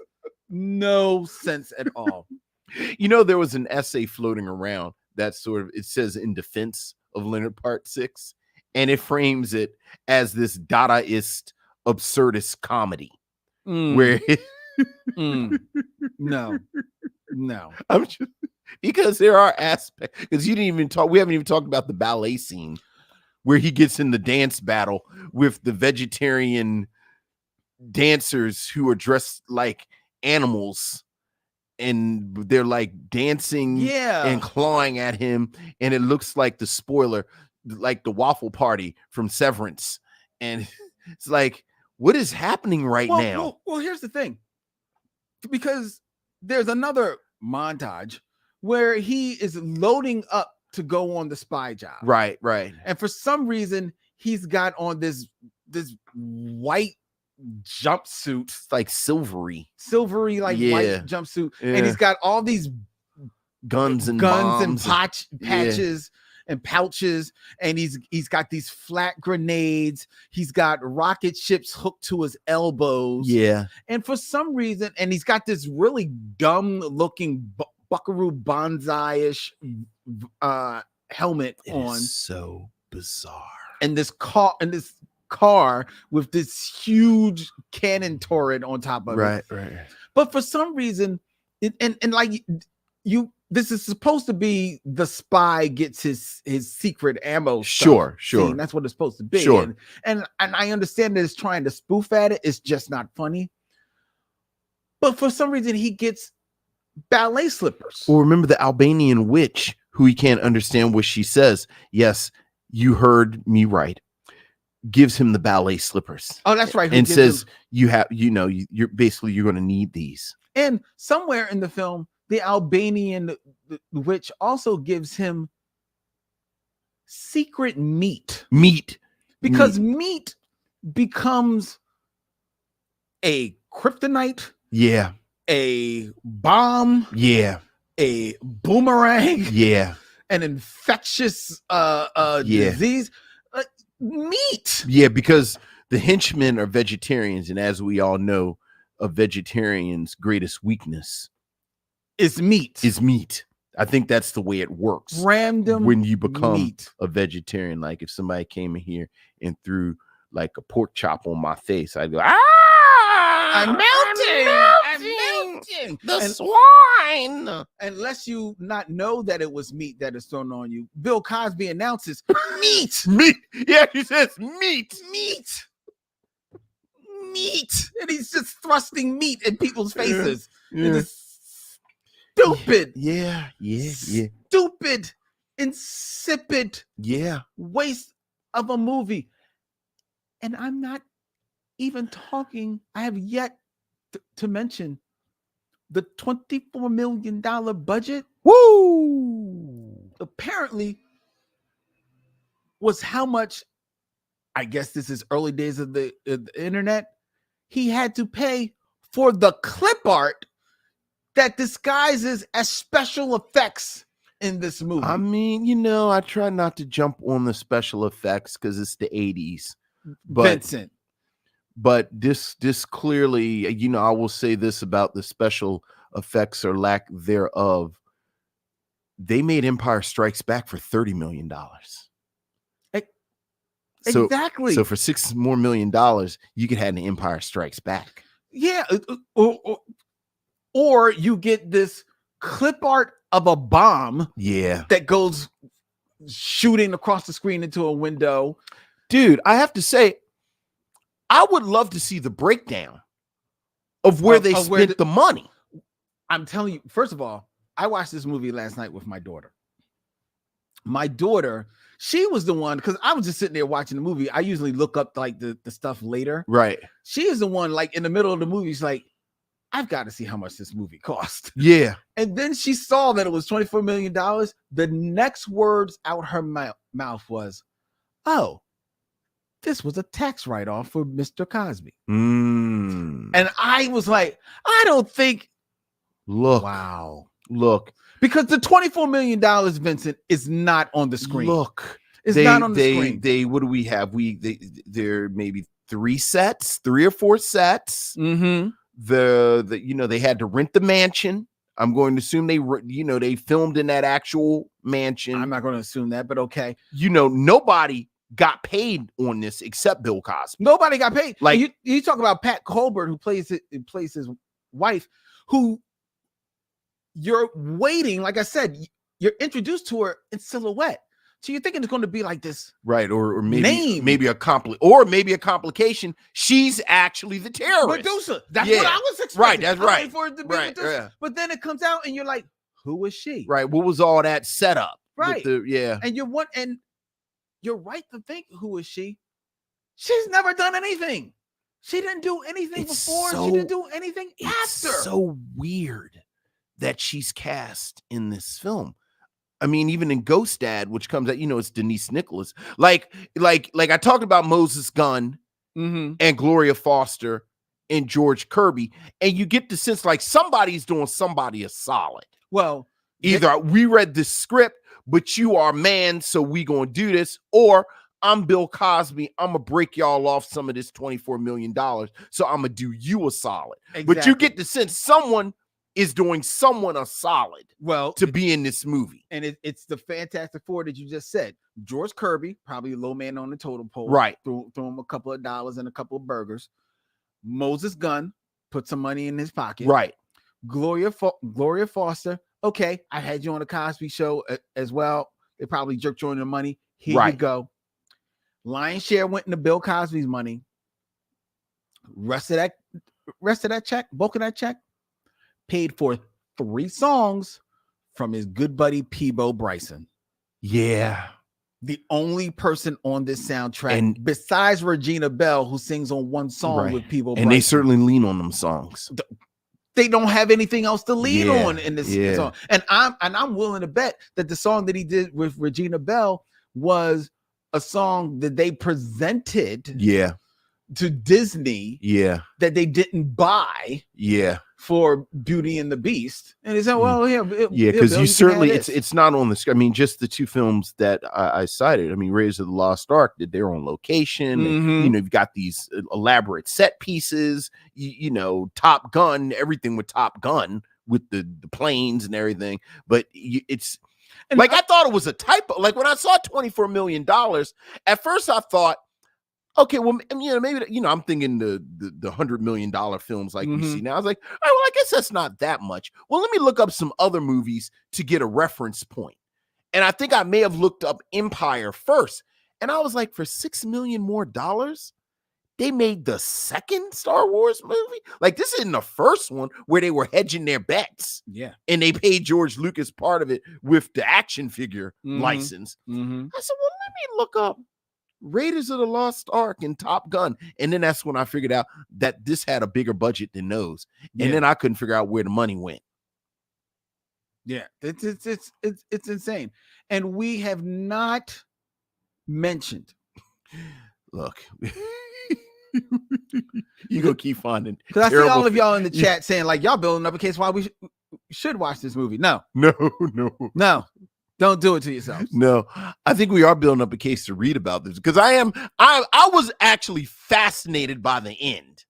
No sense at all. You know, there was an essay floating around that it says in defense of Leonard Part 6, and it frames it as this Dadaist absurdist comedy Mm, where no. I'm just, because there are aspects, because we haven't even talked about the ballet scene where he gets in the dance battle with the vegetarian dancers who are dressed like animals, and they're like dancing Yeah. and clawing at him, and it looks like the spoiler, like the waffle party from Severance, and it's like, what is happening right now? Well, here's the thing. Because there's another montage where he is loading up to go on the spy job. Right. And for some reason, he's got on this white jumpsuit, It's like silvery silvery like Yeah. white jumpsuit, Yeah. and he's got all these guns and guns bombs and patches and pouches, and he's got these flat grenades. He's got rocket ships hooked to his elbows. yeah. And for some reason, and he's got this really dumb looking Buckaroo Banzai-ish helmet It on, is so bizarre. and this car with this huge cannon turret on top of it. Right. But for some reason, and like this is supposed to be the spy gets his secret ammo stuff Sure. scene. That's what it's supposed to be. Sure. And I understand that it's trying to spoof at it. It's just not funny. But for some reason, he gets ballet slippers. Well, remember the Albanian witch who he can't understand what she says. Yes, you heard me right. Gives him the ballet slippers. Oh, that's right. who And gives says him- you're going to need these. and somewhere in the film, the Albanian witch also gives him secret meat, because meat becomes a kryptonite, Yeah. a bomb, Yeah. a boomerang, Yeah. an infectious disease. Meat. Yeah, because the henchmen are vegetarians, and as we all know, a vegetarian's greatest weakness Is meat. is meat. I think that's the way it works. Random When you become meat. a vegetarian, like if somebody came in here and threw like a pork chop on my face, I'd go, I'm melting. The And- swine. unless you not know that it was meat that is thrown on you, Bill Cosby announces meat. Meat. Yeah, he says meat. Meat. And he's just thrusting meat in people's faces. Yeah. And it's stupid, Yeah. stupid, insipid Yeah. waste of a movie. And I'm not even talking, I have yet to mention the $24 million budget Woo. apparently was how much, I guess this is early days of the internet, he had to pay for the clip art that disguises as special effects in this movie. I mean, I try not to jump on the special effects because it's the 80s. Vincent. But this clearly, I will say this about the special effects or lack thereof. They made Empire Strikes Back for $30 million. So, Exactly. So for $6 more million, you could have an Empire Strikes Back. Yeah. Or you get this clip art of a bomb Yeah. that goes shooting across the screen into a window. Dude, I have to say, I would love to see the breakdown of where they of where spent the money. I'm telling you, first of all, I watched this movie last night with my daughter. My daughter, she was the one, because I was just sitting there watching the movie. I usually look up like the stuff later. Right. She is the one, like in the middle of the movie, she's like, I've got to see how much this movie cost. Yeah. And then she saw that it was $24 million. The next words out her mouth was, oh, this was a tax write-off for Mr. Cosby. Mm. And I was like, I don't think, Look, wow. look, Because the $24 million, Vincent, is not on the screen. look. It's not on the screen. They, what do we have? There may be 3 or 4 sets. Mm-hmm. The you know, they had to rent the mansion. I'm going to assume they filmed in that actual mansion. I'm not going to assume that, but okay. You know, nobody got paid on this except Bill Cosby. Nobody got paid. Like- And you talk about Pat Colbert, who plays his wife, who you're waiting, like I said, you're introduced to her in silhouette. So you're thinking it's going to be like this. Right, or maybe Name. maybe a complication. She's actually the terrorist. Medusa. That's Yeah. what I was expecting. Right, that's I was right. waiting for it to be Right, Medusa. yeah. But then it comes out and you're like, who is she? Right, what was all that setup? with Right. yeah. And you're right to think, who is she? She's never done anything. She didn't do anything It's before. so- She didn't do anything It's after. so weird that she's cast in this film. I mean, even in Ghost Dad, which comes out, it's Denise Nicholas. Like I talked about Moses Gunn Mm-hmm. and Gloria Foster and George Kirby, and you get the sense like somebody's doing somebody a solid. Well, Either we read this script, but you are man, so we gonna do this, or I'm Bill Cosby. I'm gonna break y'all off some of this $24 million, so I'm gonna do you a solid. But you get the sense someone is doing someone a solid to be in this movie. And it's the Fantastic Four that you just said. George Kirby, probably a low man on the totem pole. Right. Threw him a couple of dollars and a couple of burgers. Moses Gunn put some money in his pocket. Right. Gloria Foster. Okay, I had you on the Cosby Show as well. They probably jerked you on the money. Here you go. Lion's share went into Bill Cosby's money. Rest of that check, bulk of that check, paid for 3 songs from his good buddy Peebo Bryson. Yeah. The only person on this soundtrack besides Regina Bell who sings on one song with Peebo Bryson. And they certainly lean on them songs. They don't have anything else to lean on in this song. And I'm willing to bet that the song that he did with Regina Bell was a song that they presented to Disney that they didn't buy for Beauty and the Beast. And he said, well, because you certainly it's not on the screen. I mean, just the 2 films that I cited. I mean, Raiders of the Lost Ark did their own location. Mm-hmm. And, you've got these elaborate set pieces, Top Gun, everything with Top Gun with the planes and everything. But it's I thought it was a typo. Like when I saw $24 million, at first I thought, okay, well, maybe I'm thinking the $100 million films like we see now. I was like, all right, well, I guess that's not that much. Well, let me look up some other movies to get a reference point. And I think I may have looked up Empire first. And I was like, for $6 million more, they made the second Star Wars movie? Like, this isn't the first one where they were hedging their bets. Yeah. And they paid George Lucas part of it with the action figure license. Mm-hmm. I said, well, let me look up Raiders of the Lost Ark and Top Gun. And then that's when I figured out that this had a bigger budget than those. And then I couldn't figure out where the money went. Yeah, it's insane. And we have not mentioned. Look, you gonna keep finding. Because I see all of y'all in the chat saying, like, y'all building up a case why we should watch this movie. No. Don't do it to yourself. No, I think we are building up a case to read about this because I was actually fascinated by the end,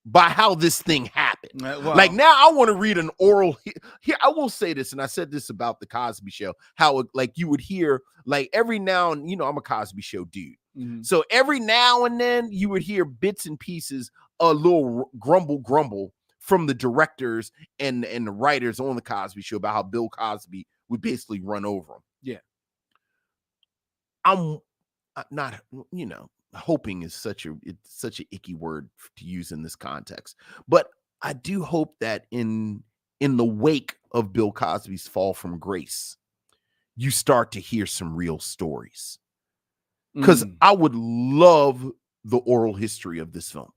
by how this thing happened. Like now I want to read an oral here. I will say this, and I said this about the Cosby Show, how you would hear like every now and I'm a Cosby Show dude. Mm-hmm. So every now and then you would hear bits and pieces, a little grumble from the directors and the writers on the Cosby Show about how Bill Cosby would basically run over him. Yeah. I'm not, hoping is such an icky word to use in this context, but I do hope that in the wake of Bill Cosby's fall from grace, you start to hear some real stories. Because I would love the oral history of this film.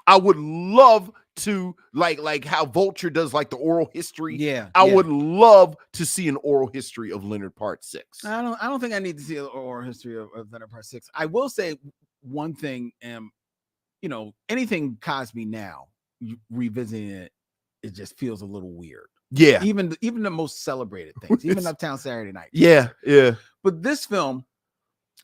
I would love to like how Vulture does like the oral history. Yeah, I yeah. would love to see an oral history of Leonard Part 6. I don't think I need to see an oral history of Leonard Part 6. I will say one thing, anything Cosby now, revisiting it, it just feels a little weird. Yeah. Even the most celebrated things, even Uptown Saturday Night. Yeah. But this film,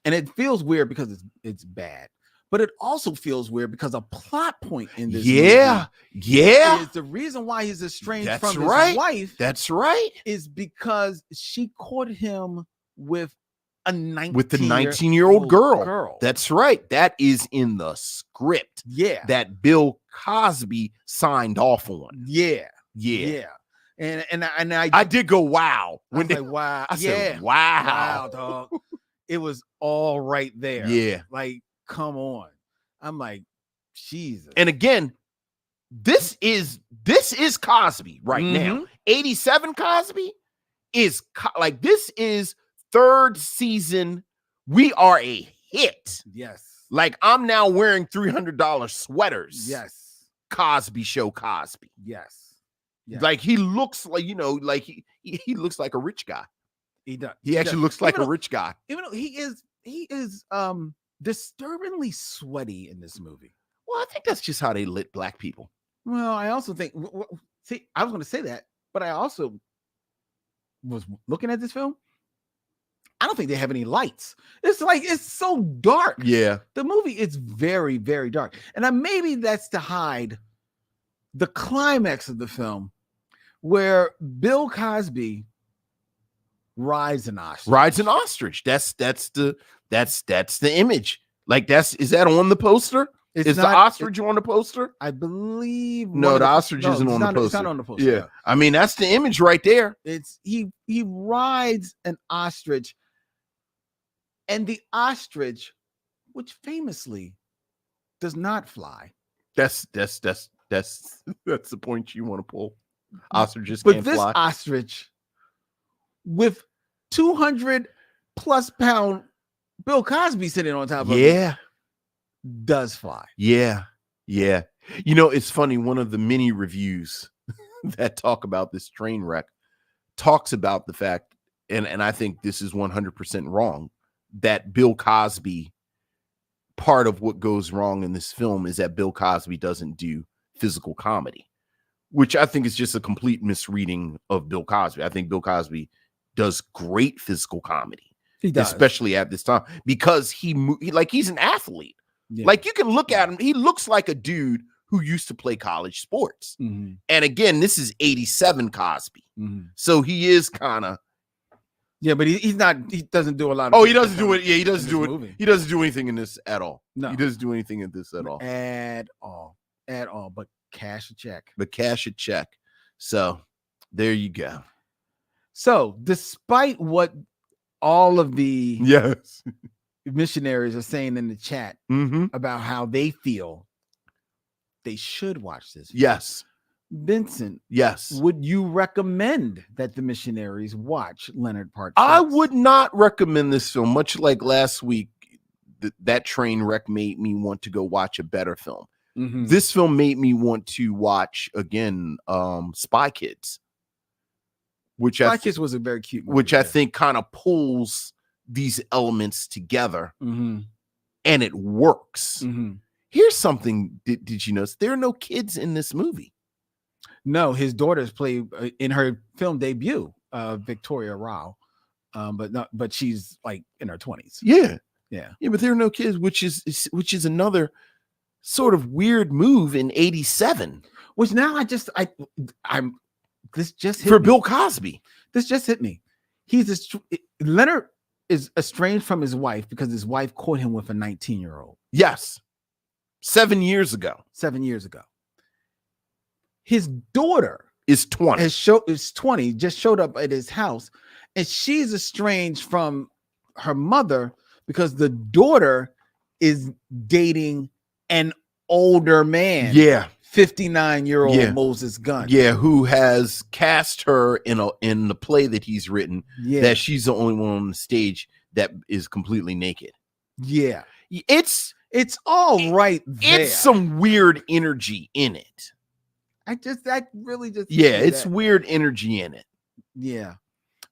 and it feels weird because it's bad, but it also feels weird because a plot point in this movie is the reason why he's estranged from his wife. That's right. Is because she caught him with the 19-year-old girl. That's right. That is in the script. Yeah. That Bill Cosby signed off on. Yeah. And I did go wow when like, wow. I said wow, dog. It was all right there. Yeah. Like, come on. I'm like, Jesus. And again, this is Cosby right now. 87 Cosby is like, this is third season. We are a hit. Yes. Like, I'm now wearing $300 sweaters. Yes. Cosby Show Cosby. Yes. Like, he looks like, like he looks like a rich guy. He does. He actually looks like a rich guy. Even though he is disturbingly sweaty in this movie. Well, I think that's just how they lit black people. Well, I also think, see, I was going to say that, but I also was looking at this film. I don't think they have any lights. It's like, it's so dark. Yeah. The movie is very, very dark. And maybe that's to hide the climax of the film where Bill Cosby rides an ostrich. That's the image. Like, is that on the poster? Is the ostrich on the poster? I believe no, the ostrich isn't on the poster. It's not on the poster. Yeah. I mean, that's the image right there. It's he rides an ostrich, and the ostrich, which famously does not fly. That's the point you want to pull. Ostriches but can't this fly. Ostrich with 200+ pound Bill Cosby sitting on top of it does fly. Yeah. It's funny. One of the many reviews that talk about this train wreck talks about the fact, and I think this is 100% wrong, that Bill Cosby, part of what goes wrong in this film is that Bill Cosby doesn't do physical comedy, which I think is just a complete misreading of Bill Cosby. I think Bill Cosby does great physical comedy. He does. Especially at this time, because he's an athlete. Yeah. Like, you can look at him. He looks like a dude who used to play college sports. Mm-hmm. And again, this is 87 Cosby. Mm-hmm. So he is kind of. Yeah, but he's not. He doesn't do a lot of. Oh, he doesn't do it. Yeah, he doesn't do it. Movie. He doesn't do anything in this at all. No, he doesn't do anything in this at all. At all. But cash a check. So there you go. So despite what all of the missionaries are saying in the chat about how they feel they should watch this film. Yes. Vincent, yes. Would you recommend that the missionaries watch Leonard Part 6? I would not recommend this film. Much like last week, that train wreck made me want to go watch a better film. Mm-hmm. This film made me want to watch again Spy Kids. Spy Kids was a very cute movie, which I think kind of pulls these elements together, and it works. Here's something. Did you notice there are no kids in this movie? No, his daughters play in her film debut, Victoria Rao, but she's like in her 20s. Yeah, but there are no kids, which is another sort of weird move in 87. Which now I'm this just hit for me. Bill Cosby. This just hit me. Leonard is estranged from his wife because his wife caught him with a 19-year-old. Yes. 7 years ago. His daughter is 20. Is 20, just showed up at his house, and she's estranged from her mother because the daughter is dating an older man. 59-year-old Moses Gunn. Who has cast her in the play that he's written. That she's the only one on the stage that is completely naked. It's all right there. It's some weird energy in it. That really just Yeah, gives me it's that- weird energy in it. Yeah.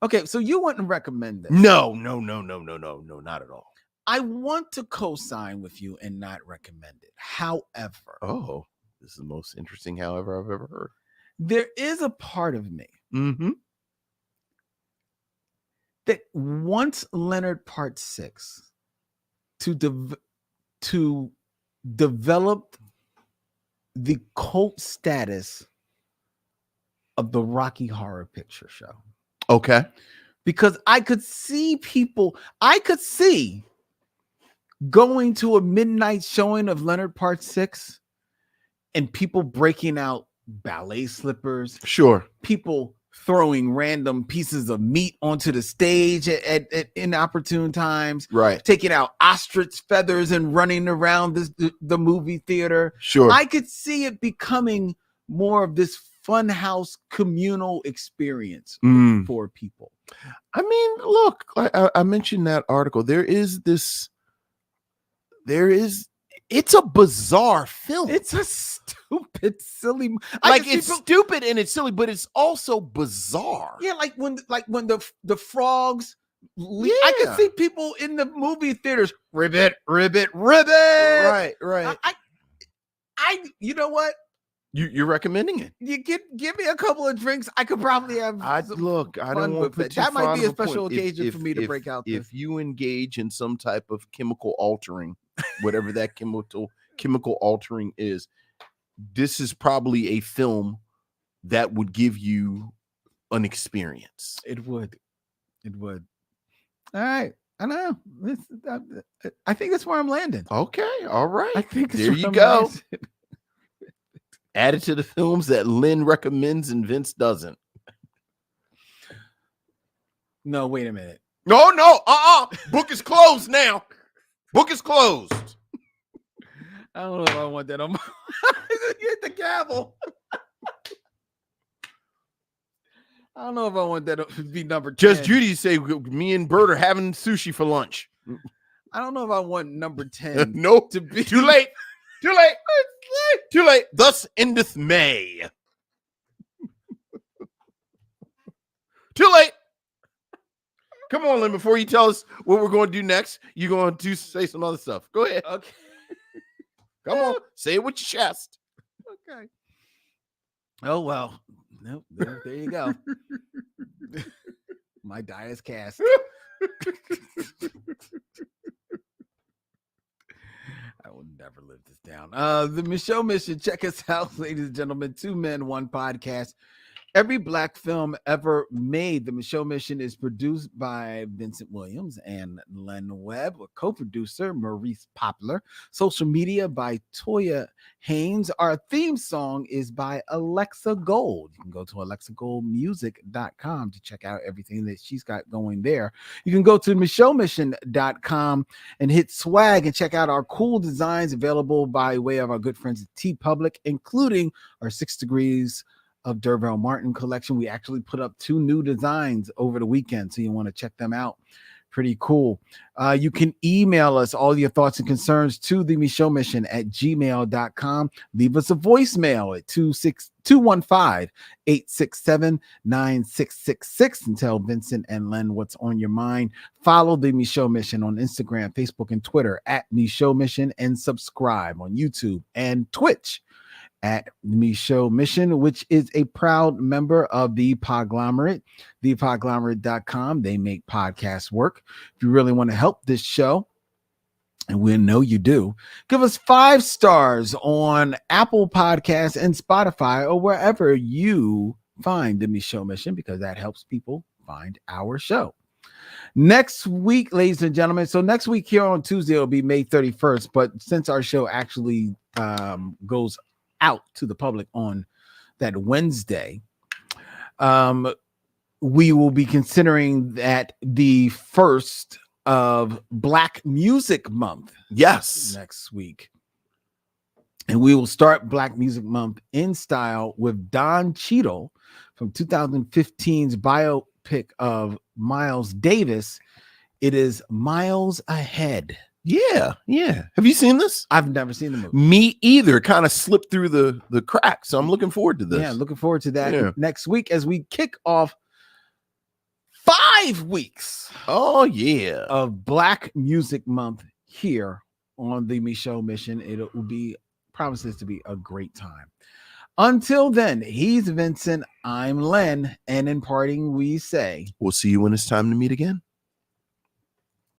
Okay, so you wouldn't recommend this? No, not at all. I want to co-sign with you and not recommend it. However, Oh, this is the most interesting however I've ever heard. there is a part of me Mm-hmm. that wants Leonard Part 6 to develop the cult status of the Rocky Horror Picture Show. Okay. Because I could see going to a midnight showing of Leonard Part 6 and people breaking out ballet slippers, Sure. people throwing random pieces of meat onto the stage at inopportune times, Right. taking out ostrich feathers and running around the movie theater. Sure. I could see it becoming more of this funhouse communal experience Mm. for people. I mean, look, I mentioned that article. It's a bizarre film. It's a stupid, silly. Like it's stupid and it's silly, but it's also bizarre. Yeah, like when the frogs. I Yeah. can see people in the movie theaters. Ribbit. Right. I you know what? You're recommending it. You give me a couple of drinks. I could probably have. I some don't fun want to with put it. too That might fond be a of point. special occasion for me to break out this. If you engage in some type of chemical altering, whatever that chemical altering is, this is probably a film that would give you an experience. It would. All right. I know. I think that's where I'm landing. Okay, all right. I think that's there where you I'm go. landing. Added to the films that Lynn recommends and Vince doesn't. No, wait a minute. No. Book is closed now. Book is closed. I don't know if I want that on my. Hit the gavel. I don't know if I want that to be number 10. Just Judy say me and Bert are having sushi for lunch. I don't know if I want number 10 Nope. to be Too late. Too late. Thus endeth May. Too late. Come on, Lynn, before you tell us what we're going to do next, you're going to say some other stuff. Go ahead. Okay. Come on. Say it with your chest. Okay. Oh well. Nope. There you go. My die is cast. I will never live this down. The Michelle Mission. Check us out, ladies and gentlemen. 2 Men, 1 podcast. Every Black film ever made. The Michelle Mission is produced by Vincent Williams and Len Webb, a co-producer Maurice Poplar. Social media by Toya Haynes. Our theme song is by Alexa Gold. You can go to alexagoldmusic.com to check out everything that she's got going there. You can go to michellemission.com and hit swag and check out our cool designs available by way of our good friends at T Public, including our 6 Degrees of Dervell Martin collection. We actually put up 2 new designs over the weekend, so you want to check them out. Pretty cool. You can email us all your thoughts and concerns to the Michelle Mission at gmail.com. Leave us a voicemail at 212-867-9666 and tell Vincent and Len what's on your mind. Follow the Michelle Mission on Instagram, Facebook, and Twitter at Michelle Mission, and subscribe on YouTube and Twitch at Michelle Mission, which is a proud member of the Podglomerate, thepodglomerate.com. They make podcasts work. If you really want to help this show, and we know you do, give us 5 stars on Apple Podcasts and Spotify or wherever you find the Michelle Mission, because that helps people find our show. Next week, ladies and gentlemen, so next week here on Tuesday, it'll be May 31st, but since our show actually goes out to the public on that Wednesday, we will be considering that the first of Black Music Month. Yes. Next week. And we will start Black Music Month in style with Don Cheadle from 2015's biopic of Miles Davis. It is Miles Ahead. Yeah. Have you seen this? I've never seen the movie. Me either. Kind of slipped through the cracks. So I'm looking forward to this. Yeah, looking forward to that Yeah. next week as we kick off 5 weeks Oh yeah. of Black Music Month here on the Michaud Mission. It will be promises to be a great time. Until then, he's Vincent, I'm Len, and in parting we say, We'll see you when it's time to meet again.